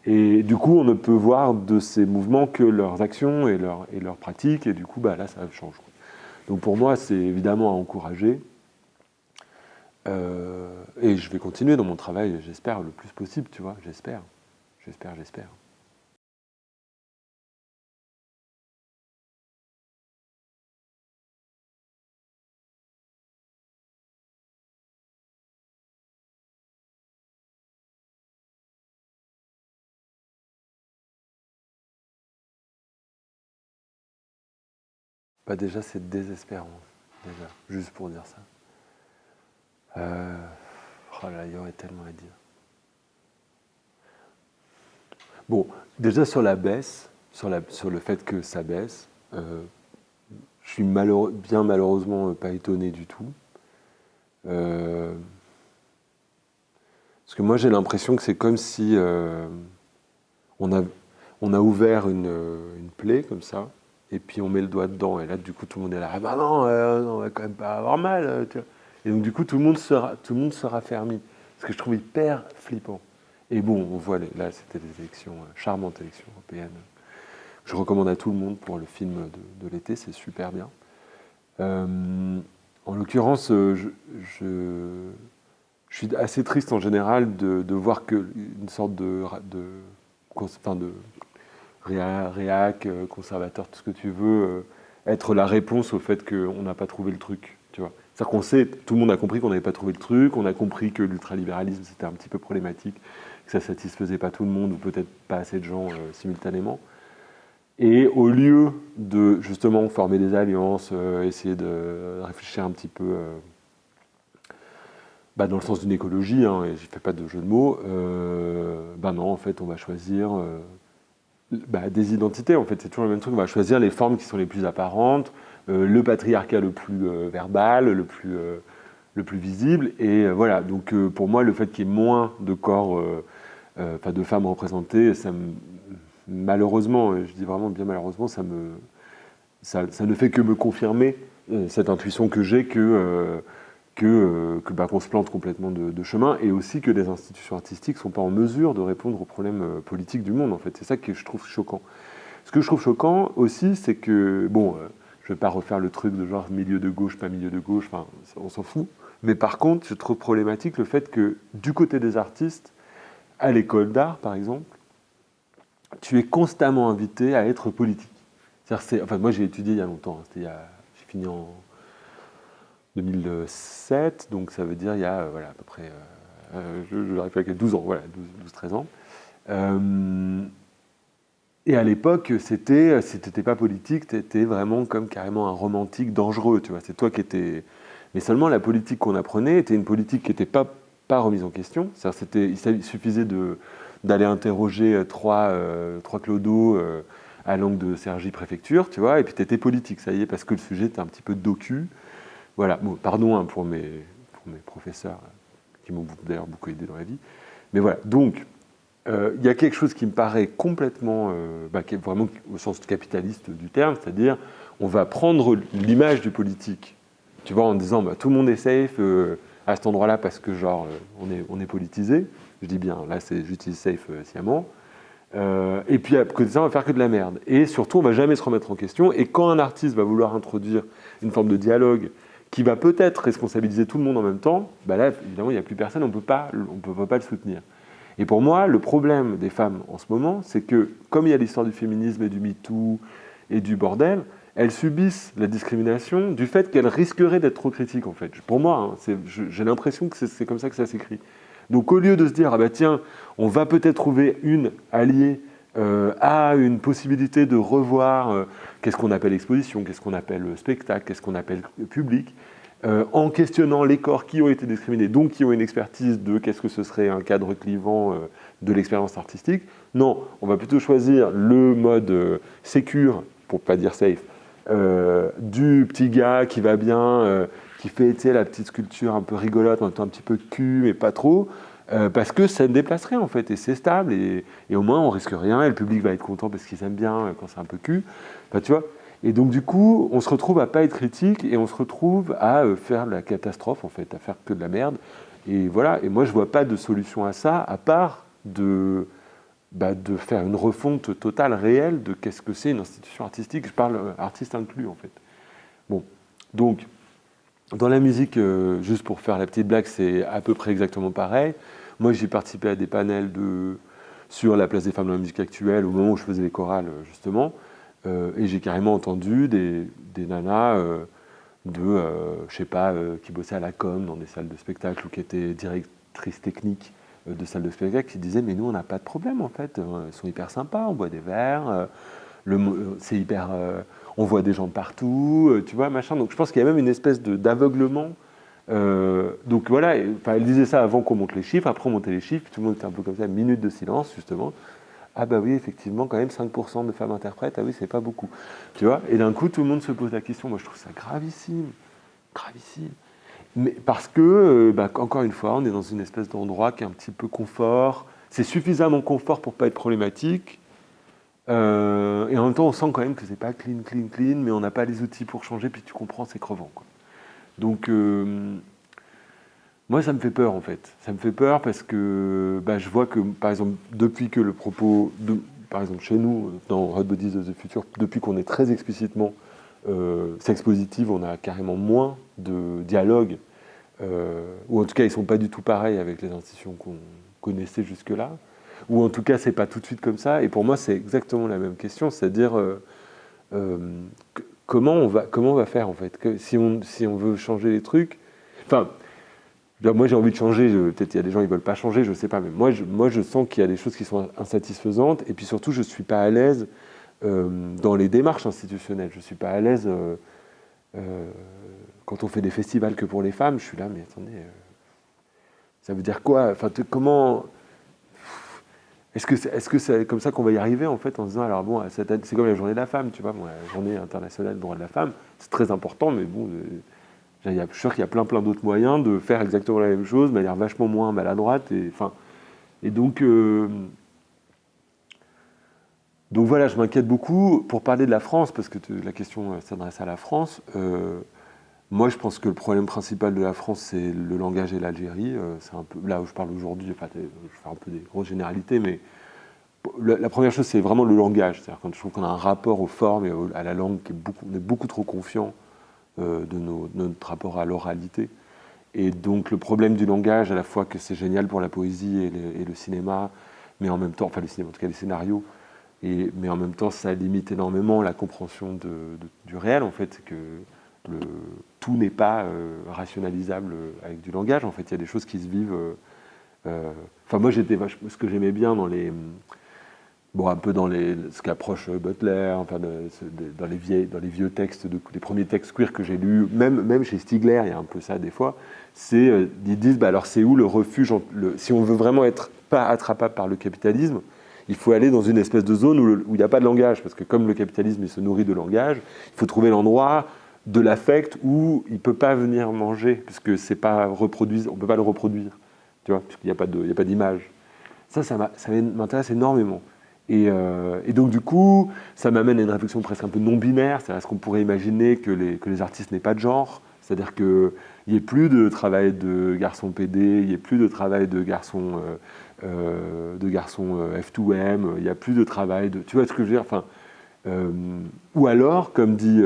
Et du coup, on ne peut voir de ces mouvements que leurs actions et leurs pratiques, et du coup, bah, là, ça change. Donc pour moi, c'est évidemment à encourager. Et je vais continuer dans mon travail, j'espère, le plus possible, tu vois, j'espère. Bah déjà, c'est désespérant, déjà, juste pour dire ça. Oh là, il y aurait tellement à dire. Bon, déjà sur la baisse, sur le fait que ça baisse, je suis bien malheureusement pas étonné du tout. Euh, Parce que moi, j'ai l'impression que c'est comme si on a, on a ouvert une plaie comme ça, et puis on met le doigt dedans, et là, du coup, tout le monde est là, ah bah non, on va quand même pas avoir mal, tu vois. Et donc, du coup, tout le monde se raffermit, ce que je trouve hyper flippant. Et bon, on voit, là, c'était des élections, charmantes élections européennes, je recommande à tout le monde pour le film de l'été, c'est super bien. En l'occurrence, je suis assez triste en général de voir qu'une sorte de réac, conservateur, tout ce que tu veux, être la réponse au fait qu'on n'a pas trouvé le truc. Tu vois. C'est-à-dire qu'on sait, tout le monde a compris qu'on n'avait pas trouvé le truc, on a compris que l'ultralibéralisme c'était un petit peu problématique, que ça satisfaisait pas tout le monde ou peut-être pas assez de gens simultanément. Et au lieu de justement former des alliances, essayer de réfléchir un petit peu dans le sens d'une écologie, hein, et je ne fais pas de jeu de mots, non, en fait, on va choisir des identités. En fait, c'est toujours le même truc. On va choisir les formes qui sont les plus apparentes, le patriarcat le plus verbal, le plus visible. Et voilà, donc pour moi, le fait qu'il y ait moins de corps, de femmes représentées, malheureusement, je dis vraiment bien malheureusement, ça ne fait que me confirmer cette intuition que j'ai qu'on se plante complètement de chemin, et aussi que les institutions artistiques ne sont pas en mesure de répondre aux problèmes politiques du monde, en fait. C'est ça que je trouve choquant. Ce que je trouve choquant aussi, c'est que, je ne vais pas refaire le truc de genre milieu de gauche, pas milieu de gauche, on s'en fout. Mais par contre, je trouve problématique le fait que, du côté des artistes, à l'école d'art, par exemple, tu es constamment invité à être politique. Moi, j'ai étudié il y a longtemps. J'ai fini en 2007, donc ça veut dire il y a à peu près, je réfléchis, 12 ans, voilà, 12-13 ans. Et à l'époque, si t'étais pas politique, t'étais vraiment comme carrément un romantique dangereux, tu vois. C'est toi qui étais... Mais seulement la politique qu'on apprenait était une politique qui n'était pas remise en question. Il suffisait d'aller interroger trois clodos à l'angle de Cergy préfecture, tu vois, et puis t'étais politique, ça y est, parce que le sujet était un petit peu docu. Voilà, pardon pour mes professeurs qui m'ont d'ailleurs beaucoup aidé dans la vie. Mais voilà, donc, il y a quelque chose qui me paraît complètement, qui est vraiment au sens capitaliste du terme, c'est-à-dire on va prendre l'image du politique, tu vois, en disant tout le monde est safe à cet endroit-là parce que genre on est politisé. Je dis bien, là j'utilise safe sciemment. Et puis à côté de ça, on va faire que de la merde. Et surtout, on va jamais se remettre en question. Et quand un artiste va vouloir introduire une forme de dialogue qui va peut-être responsabiliser tout le monde en même temps, là, évidemment, il n'y a plus personne, on ne peut pas le soutenir. Et pour moi, le problème des femmes en ce moment, c'est que, comme il y a l'histoire du féminisme et du MeToo et du bordel, elles subissent la discrimination du fait qu'elles risqueraient d'être trop critiques, en fait. Pour moi, j'ai l'impression que c'est comme ça que ça s'écrit. Donc au lieu de se dire, tiens, on va peut-être trouver une alliée à une possibilité de revoir qu'est-ce qu'on appelle exposition, qu'est-ce qu'on appelle spectacle, qu'est-ce qu'on appelle public, en questionnant les corps qui ont été discriminés, donc qui ont une expertise de qu'est-ce que ce serait un cadre clivant de l'expérience artistique. Non, on va plutôt choisir le mode sécure, pour pas dire safe, du petit gars qui va bien, qui fait la petite sculpture un peu rigolote, en même temps un petit peu cul, mais pas trop, parce que ça ne déplace rien en fait, et c'est stable, et au moins on risque rien, et le public va être content parce qu'ils aiment bien quand c'est un peu cul. Enfin, tu vois. Et donc du coup, on se retrouve à pas être critique, et on se retrouve à faire la catastrophe en fait, à faire que de la merde. Et voilà, et moi je vois pas de solution à ça, à part de faire une refonte totale, réelle, de qu'est-ce que c'est une institution artistique. Je parle artiste inclus, en fait. Bon, donc, dans la musique, juste pour faire la petite blague, c'est à peu près exactement pareil. Moi, j'ai participé à des panels sur la place des femmes dans la musique actuelle, au moment où je faisais les chorales, justement, et j'ai carrément entendu des nanas je sais pas, qui bossaient à la com, dans des salles de spectacle, ou qui étaient directrices techniques de salles de spectacle, qui disaient mais nous on n'a pas de problème en fait, ils sont hyper sympas, on boit des verres, c'est hyper, on voit des gens de partout, tu vois, machin. Donc je pense qu'il y a même une espèce d'aveuglement. Donc voilà, elle disait ça avant qu'on monte les chiffres, après on montait les chiffres, tout le monde était un peu comme ça, minute de silence justement. Ah bah oui, effectivement, quand même 5% de femmes interprètes, ah oui, c'est pas beaucoup. Tu vois, et d'un coup, tout le monde se pose la question. Moi, je trouve ça gravissime, gravissime. Mais parce que, encore une fois, on est dans une espèce d'endroit qui est un petit peu confort. C'est suffisamment confort pour pas être problématique. Et en même temps, on sent quand même que c'est pas clean, mais on n'a pas les outils pour changer, puis tu comprends, c'est crevant, quoi. Donc, moi, ça me fait peur, en fait. Ça me fait peur parce que je vois que, par exemple, depuis que le propos par exemple chez nous, dans Hot Bodies of the Future, depuis qu'on est très explicitement sex positive, on a carrément moins de dialogue, ou en tout cas ils ne sont pas du tout pareils avec les institutions qu'on connaissait jusque-là, ou en tout cas c'est pas tout de suite comme ça, et pour moi c'est exactement la même question, c'est-à-dire comment on va faire en fait, si on veut changer les trucs, enfin, moi j'ai envie de changer, peut-être il y a des gens qui ne veulent pas changer, je ne sais pas, mais moi je sens qu'il y a des choses qui sont insatisfaisantes, et puis surtout je ne suis pas à l'aise dans les démarches institutionnelles, je ne suis pas à l'aise quand on fait des festivals que pour les femmes, je suis là, mais attendez, ça veut dire quoi, enfin, comment... Est-ce que c'est comme ça qu'on va y arriver en fait en se disant alors bon c'est comme la journée de la femme, tu vois, bon, la journée internationale des droits de la femme, c'est très important, mais bon, je suis sûr qu'il y a plein d'autres moyens de faire exactement la même chose de manière vachement moins maladroite et donc voilà, je m'inquiète beaucoup pour parler de la France parce que la question s'adresse à la France. Moi, je pense que le problème principal de la France, c'est le langage et l'Algérie. C'est un peu là où je parle aujourd'hui. Enfin, je fais un peu des grosses généralités, mais la première chose, c'est vraiment le langage. C'est-à-dire quand je trouve qu'on a un rapport aux formes et à la langue qui est on est beaucoup trop confiant de notre rapport à l'oralité. Et donc, le problème du langage, à la fois que c'est génial pour la poésie et le cinéma, mais en même temps, enfin le cinéma, en tout cas les scénarios, mais en même temps, ça limite énormément la compréhension du réel. En fait, c'est que tout n'est pas rationalisable avec du langage. En fait, il y a des choses qui se vivent. Enfin, moi, ce que j'aimais bien dans les, bon, un peu dans ce qu'approche Butler, enfin, dans les vieux textes, les premiers textes queer que j'ai lus, même chez Stigler, il y a un peu ça des fois. Ils disent, bah alors c'est où le refuge si on veut vraiment être pas attrapable par le capitalisme, il faut aller dans une espèce de zone où il n'y a pas de langage, parce que comme le capitalisme il se nourrit de langage, il faut trouver l'endroit de l'affect où il ne peut pas venir manger, puisque c'est pas on ne peut pas le reproduire, tu vois, puisqu'il n'y a pas d'image. Ça m'intéresse énormément. Et donc du coup, ça m'amène à une réflexion presque un peu non-binaire, c'est-à-dire est-ce qu'on pourrait imaginer que les artistes n'aient pas de genre, c'est-à-dire qu'il n'y ait plus de travail de garçons PD, il n'y ait plus de travail de garçons F2M, il n'y a plus de travail de... Tu vois ce que je veux dire, enfin, ou alors, comme dit,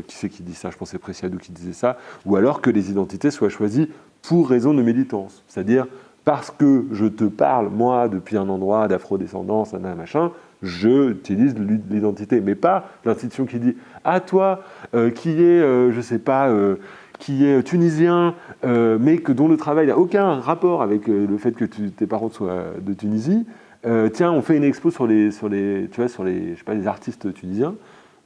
qui c'est qui dit ça, je pense que c'est Preciado qui disait ça, ou alors que les identités soient choisies pour raison de militance, c'est-à-dire parce que je te parle, moi, depuis un endroit d'afrodescendance, machin, je utilise l'identité, mais pas l'institution qui dit « Ah, toi, qui est, je sais pas, qui est tunisien, mais dont le travail n'a aucun rapport avec le fait que tes parents soient de Tunisie, tiens, on fait une expo sur les je sais pas, les artistes tunisiens. »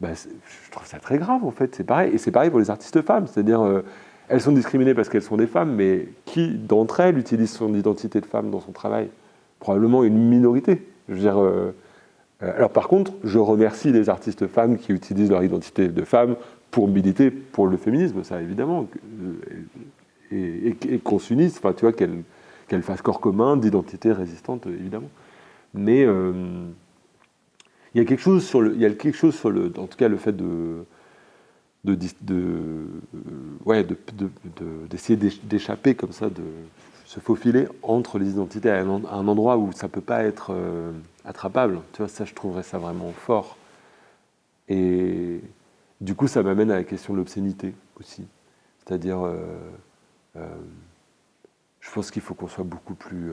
Bah, je trouve ça très grave, en fait, c'est pareil. Et c'est pareil pour les artistes femmes, c'est-à-dire... elles sont discriminées parce qu'elles sont des femmes, mais qui d'entre elles utilise son identité de femme dans son travail? Probablement une minorité. Je veux dire, alors par contre, je remercie les artistes femmes qui utilisent leur identité de femme pour militer pour le féminisme, ça évidemment, et qu'on s'unisse, enfin tu vois, qu'elles fassent corps commun d'identité résistante, évidemment. Mais il y a quelque chose sur en tout cas le fait d'essayer d'échapper comme ça, de se faufiler entre les identités à un endroit où ça ne peut pas être attrapable. Tu vois, ça, je trouverais ça vraiment fort. Et du coup, ça m'amène à la question de l'obscénité aussi. C'est-à-dire, je pense qu'il faut qu'on soit beaucoup plus...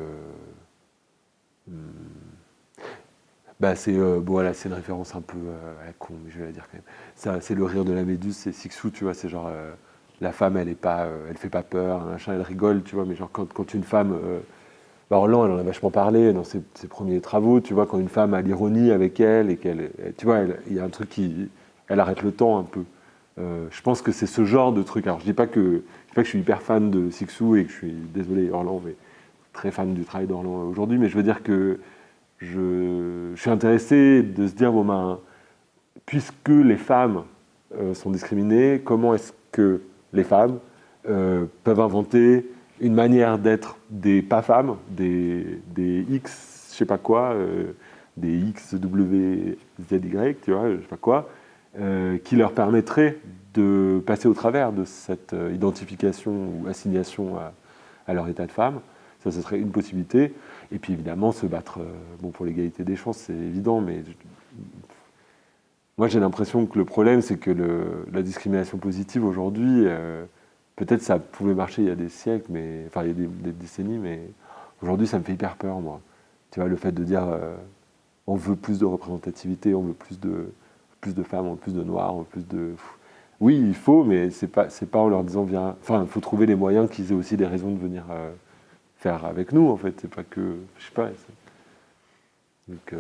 c'est voilà, c'est une référence un peu à la con, mais je vais la dire quand même. Ça, c'est le rire de la méduse, c'est Sixou, tu vois, c'est genre la femme, elle fait pas peur, machin, elle rigole, tu vois, mais genre quand une femme, Orlan, elle en a vachement parlé dans ses premiers travaux, tu vois, quand une femme a l'ironie avec elle et tu vois, il y a un truc elle arrête le temps un peu. Je pense que c'est ce genre de truc. Alors je dis pas que je suis hyper fan de Sixou et que je suis désolé Orlan, mais très fan du travail d'Orlan aujourd'hui, mais je veux dire que je suis intéressé de se dire, puisque les femmes sont discriminées, comment est-ce que les femmes peuvent inventer une manière d'être des pas-femmes, des X, je sais pas quoi, des X, W, Z, Y, tu vois, je sais pas quoi, qui leur permettrait de passer au travers de cette identification ou assignation à leur état de femme. Ça, ce serait une possibilité. Et puis évidemment, se battre bon, pour l'égalité des chances, c'est évident, mais moi j'ai l'impression que le problème, c'est que la discrimination positive aujourd'hui, peut-être ça pouvait marcher il y a des siècles, mais, enfin il y a des décennies, mais aujourd'hui ça me fait hyper peur, moi. Tu vois, le fait de dire on veut plus de représentativité, on veut plus de femmes, on veut plus de noirs, on veut plus de... Oui, il faut, mais c'est pas en leur disant viens... Enfin, il faut trouver les moyens qu'ils aient aussi des raisons de venir faire avec nous, en fait. C'est pas que... Je sais pas. Donc,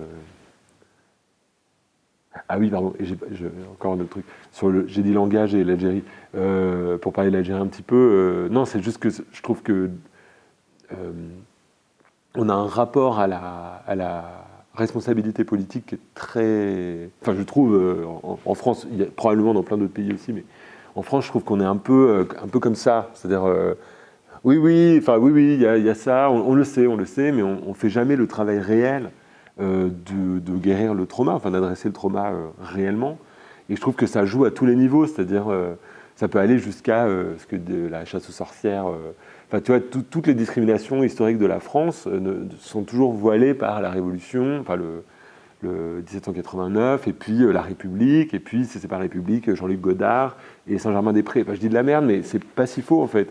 ah oui, pardon, et encore un autre truc. J'ai dit langage et l'Algérie. Pour parler de l'Algérie un petit peu, non, c'est juste que je trouve que euh, on a un rapport à la responsabilité politique qui est très... Enfin, je trouve, en France, il y a probablement dans plein d'autres pays aussi, mais en France, je trouve qu'on est un peu comme ça. C'est-à-dire, oui, oui, enfin, oui, oui, il y a ça, on le sait, mais on ne fait jamais le travail réel de guérir le trauma, enfin, d'adresser le trauma réellement. Et je trouve que ça joue à tous les niveaux, c'est-à-dire, ça peut aller jusqu'à ce que de la chasse aux sorcières... Enfin, tu vois, toutes les discriminations historiques de la France sont toujours voilées par la Révolution, enfin le 1789, et puis la République, et puis c'est par la République, Jean-Luc Godard et Saint-Germain-des-Prés. Enfin, je dis de la merde, mais c'est pas si faux en fait.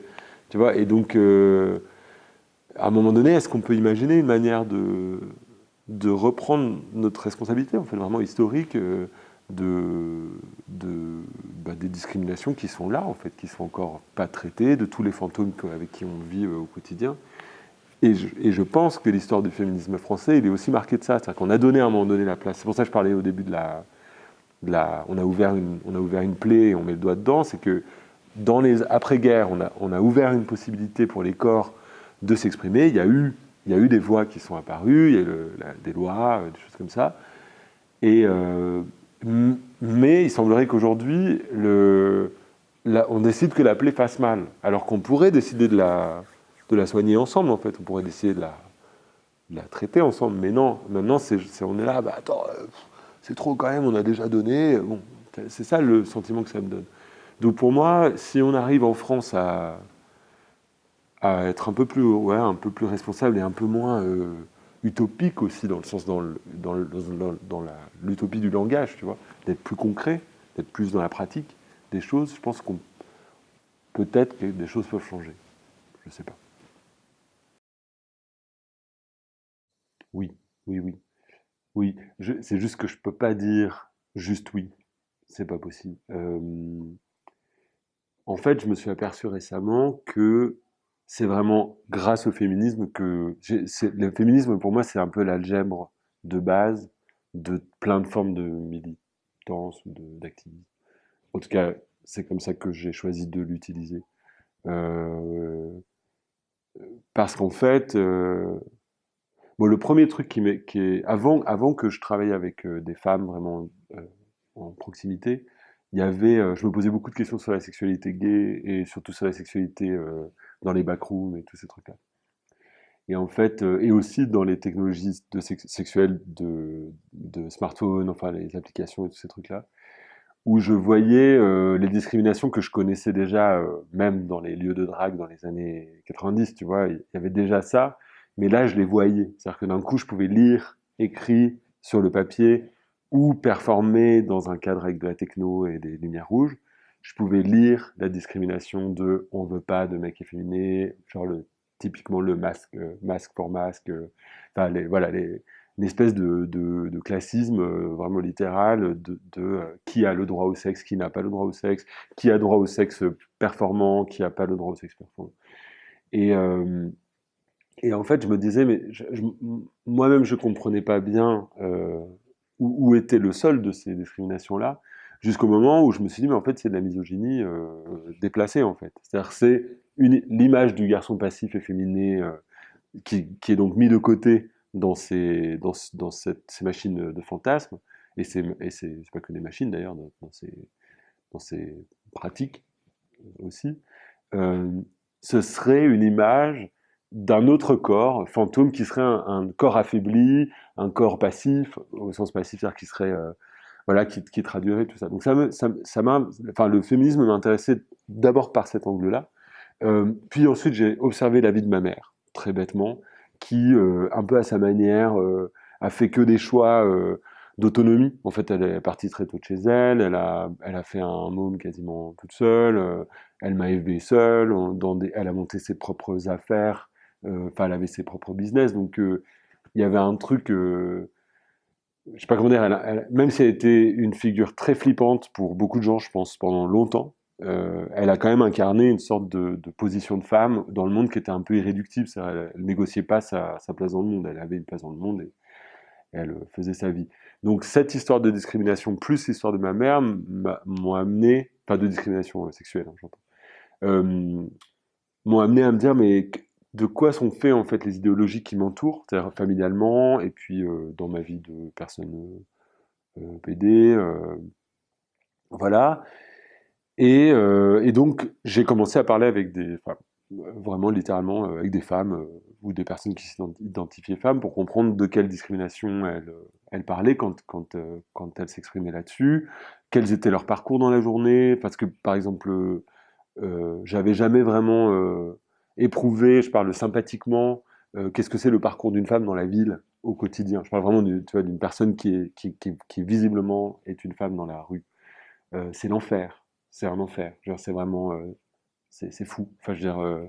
Tu vois, et donc, à un moment donné, est-ce qu'on peut imaginer une manière de reprendre notre responsabilité, en fait, vraiment historique, de, des discriminations qui sont là, en fait, qui sont encore pas traitées, de tous les fantômes avec qui on vit au quotidien. Et je pense que l'histoire du féminisme français, il est aussi marqué de ça. C'est-à-dire qu'on a donné à un moment donné la place. C'est pour ça que je parlais au début on a ouvert une plaie et on met le doigt dedans. C'est que dans les après-guerres, on a ouvert une possibilité pour les corps de s'exprimer. Il y a eu des voix qui sont apparues, il y a eu des lois, des choses comme ça. Et, mais il semblerait qu'aujourd'hui, on décide que la plaie fasse mal, alors qu'on pourrait décider de la soigner ensemble, en fait. On pourrait décider de la traiter ensemble, mais non. Maintenant, on est là, bah attends, c'est trop quand même, on a déjà donné. Bon, c'est ça le sentiment que ça me donne. Donc pour moi, si on arrive en France à être un peu plus responsable et un peu moins utopique aussi, dans le sens dans l'utopie du langage, tu vois, d'être plus concret, d'être plus dans la pratique des choses, je pense qu'on peut-être que des choses peuvent changer. Je sais pas. Oui, oui, oui, oui. C'est juste que je peux pas dire juste oui. C'est pas possible. En fait, je me suis aperçu récemment que c'est vraiment grâce au féminisme que... Le féminisme, pour moi, c'est un peu l'algèbre de base de plein de formes de militance ou d'activisme. En tout cas, c'est comme ça que j'ai choisi de l'utiliser. Euh, Parce qu'en fait, bon, le premier truc qui est... Avant que je travaille avec des femmes vraiment en proximité, je me posais beaucoup de questions sur la sexualité gay et surtout sur la sexualité dans les backrooms et tous ces trucs-là. Et en fait, et aussi dans les technologies sexuelles de smartphones, enfin les applications et tous ces trucs-là, où je voyais les discriminations que je connaissais déjà, même dans les lieux de drague dans les années 90, tu vois, il y avait déjà ça, mais là je les voyais. C'est-à-dire que d'un coup je pouvais lire, écrit sur le papier, ou performer dans un cadre avec de la techno et des lumières rouges. Je pouvais lire la discrimination de on veut pas de mecs efféminés, genre typiquement le masque pour masque, enfin voilà, une espèce de classisme vraiment littéral qui a le droit au sexe, qui n'a pas le droit au sexe, qui a droit au sexe performant, qui n'a pas le droit au sexe performant. Et, euh, et en fait, je me disais, mais moi-même, je ne comprenais pas bien où était le sol de ces discriminations-là, jusqu'au moment où je me suis dit, mais en fait, c'est de la misogynie déplacée, en fait. C'est-à-dire, c'est l'image du garçon passif et féminin qui est donc mis de côté ces machines de fantasmes, c'est pas que des machines d'ailleurs, dans ces pratiques aussi, euh, ce serait une image d'un autre corps, fantôme, qui serait un corps affaibli, un corps passif, au sens passif, c'est-à-dire qui serait, voilà, qui traduirait tout ça. Donc enfin, le féminisme m'intéressait d'abord par cet angle-là, puis ensuite j'ai observé la vie de ma mère, très bêtement, qui, un peu à sa manière, a fait que des choix d'autonomie. En fait, elle est partie très tôt de chez elle, elle a fait un môme quasiment toute seule, elle m'a élevé seule, elle a monté ses propres affaires, enfin, elle avait ses propres business, donc il y avait un truc, je sais pas comment dire, même si elle était une figure très flippante pour beaucoup de gens, je pense, pendant longtemps, elle a quand même incarné une sorte de position de femme dans le monde qui était un peu irréductible. Elle négociait pas sa place dans le monde, elle avait une place dans le monde et elle faisait sa vie. Donc cette histoire de discrimination plus l'histoire de ma mère m'ont amené, enfin de discrimination sexuelle, hein, j'entends, euh, m'ont amené à me dire mais de quoi sont faits en fait les idéologies qui m'entourent, c'est-à-dire familialement et puis dans ma vie de personne PD, voilà. Et donc, j'ai commencé à parler avec des femmes, vraiment littéralement avec des femmes ou des personnes qui s'identifiaient femmes pour comprendre de quelle discrimination elles parlaient quand elles s'exprimaient là-dessus, quels étaient leurs parcours dans la journée, parce que par exemple, j'avais jamais vraiment éprouvé, je parle sympathiquement, qu'est-ce que c'est le parcours d'une femme dans la ville au quotidien. Je parle vraiment tu vois, d'une personne qui visiblement est une femme dans la rue. C'est l'enfer. C'est un enfer. Genre, c'est vraiment, c'est fou. Enfin, je veux dire,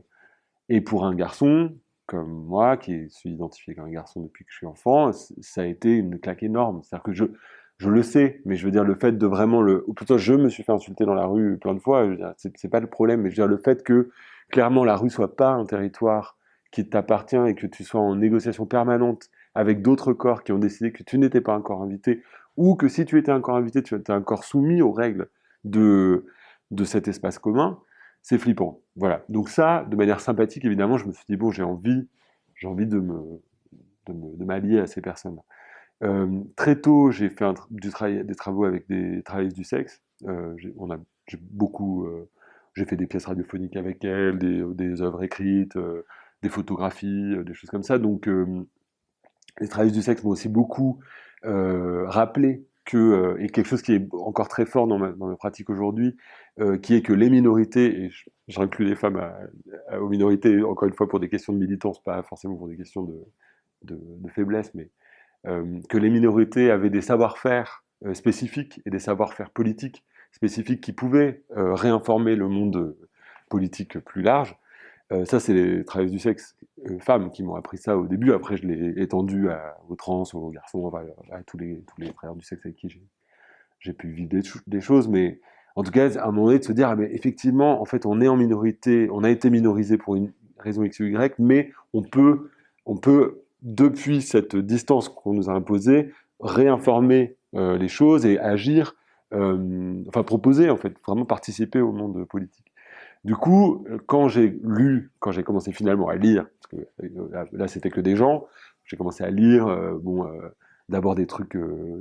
et pour un garçon comme moi, qui suis identifié comme un garçon depuis que je suis enfant, ça a été une claque énorme. C'est-à-dire que je le sais, mais je veux dire le fait de vraiment ou plutôt je me suis fait insulter dans la rue plein de fois. Je veux dire, c'est pas le problème, mais je veux dire le fait que clairement la rue soit pas un territoire qui t'appartient et que tu sois en négociation permanente avec d'autres corps qui ont décidé que tu n'étais pas un corps invité, ou que si tu étais un corps invité, tu étais un corps soumis aux règles de, de cet espace commun, c'est flippant. Voilà. Donc ça, de manière sympathique, évidemment, je me suis dit, bon, j'ai envie de m'allier à ces personnes. Très tôt, j'ai fait des travaux avec des travailleuses du sexe. J'ai beaucoup, j'ai fait des pièces radiophoniques avec elles, des œuvres écrites, des photographies, des choses comme ça. Donc, les travailleuses du sexe m'ont aussi beaucoup rappelé et quelque chose qui est encore très fort dans ma pratique aujourd'hui, qui est que les minorités, et j'inclus les femmes aux minorités, encore une fois pour des questions de militance, pas forcément pour des questions de faiblesse, mais que les minorités avaient des savoir-faire spécifiques et des savoir-faire politiques spécifiques qui pouvaient réinformer le monde politique plus large. Ça, c'est les travailleuses du sexe femmes qui m'ont appris ça au début. Après, je l'ai étendu aux trans, aux garçons, enfin, à tous les travailleurs du sexe avec qui j'ai pu vivre des choses. Mais en tout cas, à un moment donné, de se dire, ah, mais effectivement, en fait, on est en minorité, on a été minorisé pour une raison X ou Y, mais on peut depuis cette distance qu'on nous a imposée, réinformer les choses et agir, enfin proposer, en fait, vraiment participer au monde politique. Du coup, quand j'ai commencé finalement à lire, parce que là c'était que des gens, j'ai commencé à lire, d'abord des trucs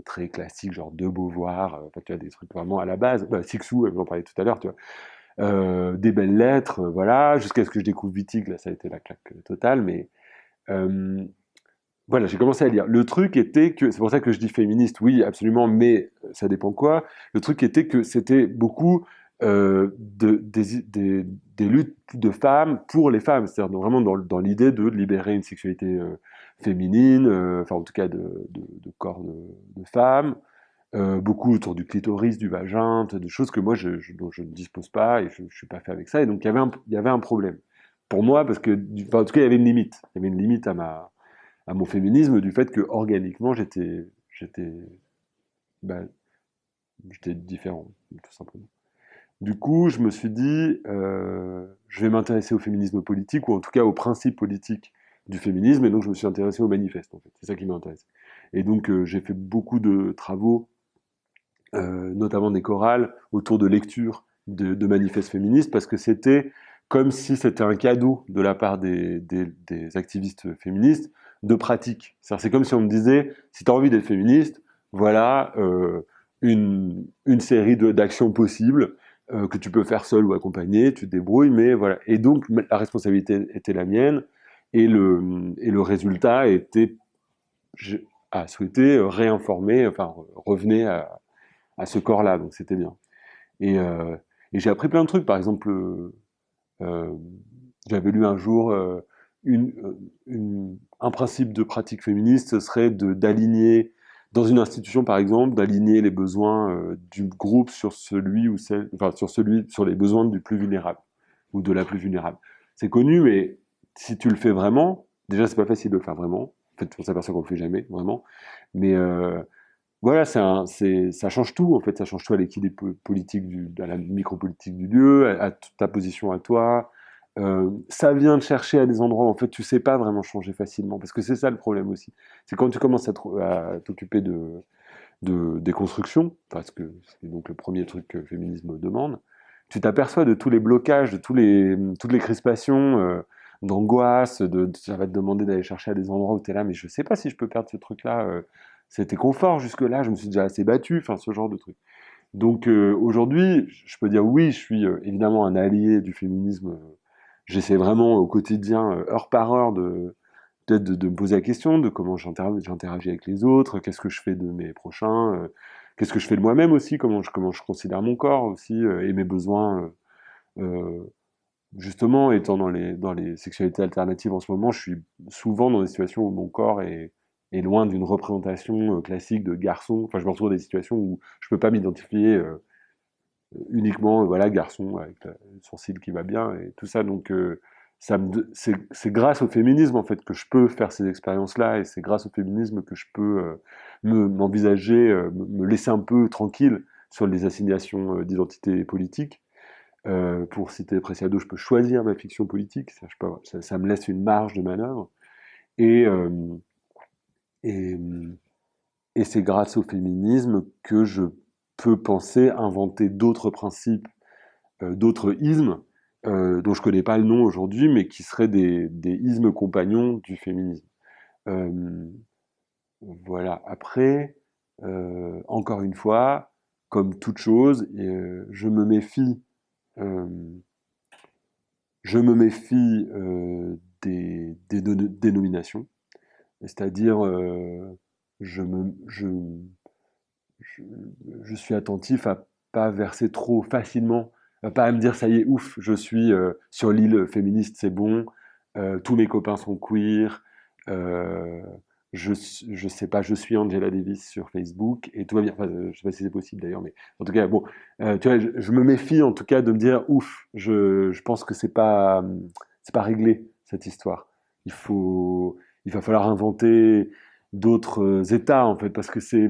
très classiques, genre De Beauvoir, enfin, tu vois, des trucs vraiment à la base, Sixou, j'en parlais tout à l'heure, tu vois, des belles lettres, voilà, jusqu'à ce que je découvre Wittig, là ça a été la claque totale, mais euh, voilà, j'ai commencé à lire. Le truc était que, c'est pour ça que je dis féministe, oui, absolument, mais ça dépend quoi. Le truc était que c'était beaucoup des luttes de femmes pour les femmes, c'est-à-dire vraiment dans l'idée de libérer une sexualité féminine, enfin en tout cas de corps de femmes, beaucoup autour du clitoris, du vagin, de choses que moi dont je ne dispose pas et je ne suis pas fait avec ça. Et donc il y avait un problème pour moi parce que, enfin, en tout cas, il y avait une limite. Il y avait une limite à mon féminisme du fait que organiquement bah, j'étais différent, tout simplement. Du coup, je me suis dit, je vais m'intéresser au féminisme politique, ou en tout cas aux principes politiques du féminisme, et donc je me suis intéressé au manifeste, en fait. C'est ça qui m'intéresse. Et donc, j'ai fait beaucoup de travaux, notamment des chorales, autour de lectures de manifestes féministes, parce que c'était comme si c'était un cadeau de la part des activistes féministes de pratique. C'est comme si on me disait, si tu as envie d'être féministe, voilà une série d'actions possibles que tu peux faire seul ou accompagné, tu te débrouilles, mais voilà. Et donc, la responsabilité était la mienne, et le résultat était à souhaiter réinformer, enfin, revenez à ce corps-là, donc c'était bien. Et, euh, et j'ai appris plein de trucs, par exemple, euh, j'avais lu un jour une, un principe de pratique féministe, ce serait d'aligner, dans une institution par exemple, d'aligner les besoins du groupe sur celui ou celle, enfin sur les besoins du plus vulnérable ou de la plus vulnérable. C'est connu, mais si tu le fais vraiment, déjà c'est pas facile de le faire vraiment. En fait, on s'aperçoit qu'on le fait jamais vraiment. Mais voilà, ça change tout, en fait. Ça change tout à l'équilibre politique, à la micropolitique du lieu, à ta position à toi. Ça vient de chercher à des endroits où, en fait, tu sais pas vraiment changer facilement. Parce que c'est ça le problème aussi. C'est quand tu commences à t'occuper des constructions, parce que c'est donc le premier truc que le féminisme demande, tu t'aperçois de tous les blocages, de toutes les crispations, d'angoisse, ça va te demander d'aller chercher à des endroits où tu es là, mais je sais pas si je peux perdre ce truc-là. C'était confort jusque-là, je me suis déjà assez battu, enfin ce genre de truc. Donc aujourd'hui, je peux dire oui, je suis évidemment un allié du féminisme. J'essaie vraiment au quotidien, heure par heure, peut-être de me poser la question de comment j'interagis avec les autres, qu'est-ce que je fais de mes prochains, qu'est-ce que je fais de moi-même aussi, comment je considère mon corps aussi, et mes besoins. Justement, étant dans les sexualités alternatives en ce moment, je suis souvent dans des situations où mon corps est loin d'une représentation classique de garçon. Enfin, je me retrouve dans des situations où je peux pas m'identifier uniquement, voilà, garçon avec le sourcil qui va bien et tout ça. Donc, c'est grâce au féminisme en fait que je peux faire ces expériences-là, et c'est grâce au féminisme que je peux m'envisager, me laisser un peu tranquille sur les assignations d'identité politique. Pour citer Preciado, je peux choisir ma fiction politique, ça me laisse une marge de manœuvre. Et, euh, et, et c'est grâce au féminisme que je peux penser inventer d'autres principes, d'autres ismes, dont je ne connais pas le nom aujourd'hui, mais qui seraient des ismes compagnons du féminisme. Euh, voilà. Après, encore une fois, comme toute chose, euh, je me méfie des dénominations, c'est-à-dire je, me, je, je suis attentif à pas verser trop facilement, à pas à me dire ça y est, ouf, je suis sur l'île féministe, c'est bon, tous mes copains sont queer, euh, je sais pas, je suis Angela Davis sur Facebook et tout va bien. Enfin, je sais pas si c'est possible d'ailleurs, mais en tout cas, bon, tu vois, je me méfie en tout cas de me dire ouf, je pense que c'est pas réglé cette histoire. Il faut, il va falloir inventer d'autres états en fait, parce que c'est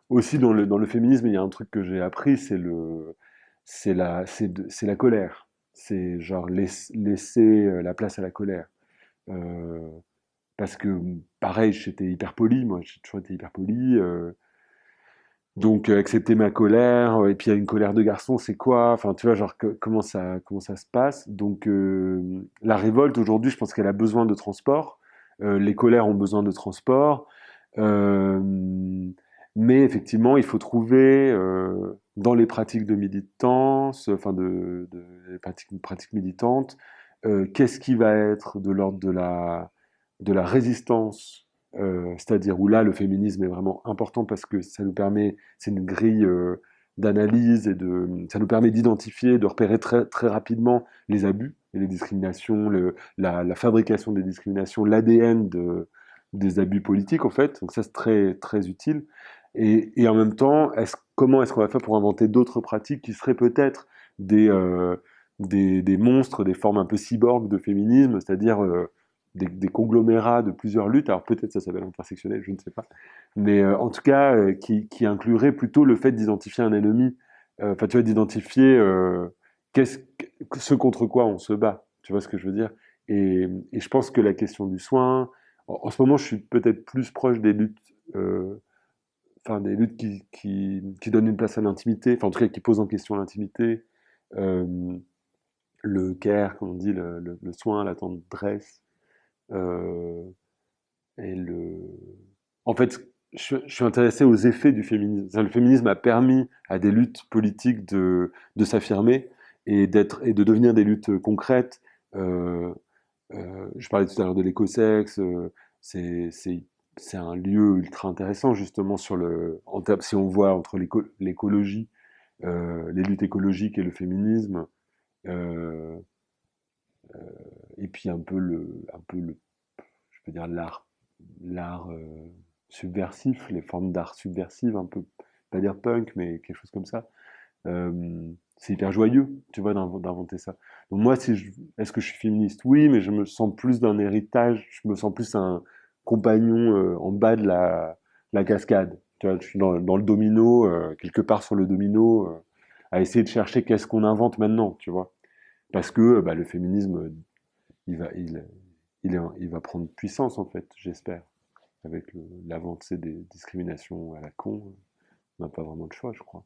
aussi dans le féminisme, il y a un truc que j'ai appris, c'est la colère. C'est genre laisser la place à la colère. Euh, Parce que pareil, j'étais hyper poli, moi j'ai toujours été hyper poli. Donc accepter ma colère, et puis il y a une colère de garçon, c'est quoi? Enfin, tu vois, genre comment ça se passe? Donc la révolte aujourd'hui, je pense qu'elle a besoin de transport. Les colères ont besoin de transport. Euh, mais effectivement, il faut trouver dans les pratiques de militance, enfin les pratiques militantes, qu'est-ce qui va être de l'ordre de la résistance, c'est-à-dire où là le féminisme est vraiment important parce que ça nous permet, c'est une grille d'analyse, ça nous permet d'identifier, de repérer très, très rapidement les abus et les discriminations, la fabrication des discriminations, l'ADN des abus politiques en fait. Donc ça c'est très, très utile. Et en même temps, comment est-ce qu'on va faire pour inventer d'autres pratiques qui seraient peut-être des monstres, des formes un peu cyborgs de féminisme, c'est-à-dire des conglomérats de plusieurs luttes. Alors peut-être ça s'appelle intersectionnel, je ne sais pas. Mais en tout cas, qui inclurait plutôt le fait d'identifier un ennemi. Enfin, tu vois, d'identifier qu'est-ce, ce contre quoi on se bat. Tu vois ce que je veux dire? Et je pense que la question du soin, en ce moment, je suis peut-être plus proche des luttes, enfin des luttes qui donnent une place à l'intimité, enfin en tout cas qui posent en question l'intimité, euh, le care, comme on dit, le soin, la tendresse. Euh, et En fait, je suis intéressé aux effets du féminisme. Le féminisme a permis à des luttes politiques de s'affirmer et de devenir des luttes concrètes. Euh, je parlais tout à l'heure de l'écosexe. C'est, c'est, c'est un lieu ultra intéressant justement si on voit entre l'écologie, les luttes écologiques et le féminisme. Euh, Et puis un peu le, je peux dire l'art subversif, les formes d'art subversives, un peu, pas dire punk, mais quelque chose comme ça. C'est hyper joyeux, tu vois, d'inventer ça. Donc moi, est-ce que je suis féministe? Oui, mais je me sens plus d'un héritage, je me sens plus un compagnon en bas de la cascade. Tu vois, je suis dans le domino, quelque part sur le domino, à essayer de chercher qu'est-ce qu'on invente maintenant, tu vois. Parce que bah, le féminisme, il va, il va prendre puissance, en fait, j'espère. Avec l'avancée des discriminations à la con, on n'a pas vraiment de choix, je crois.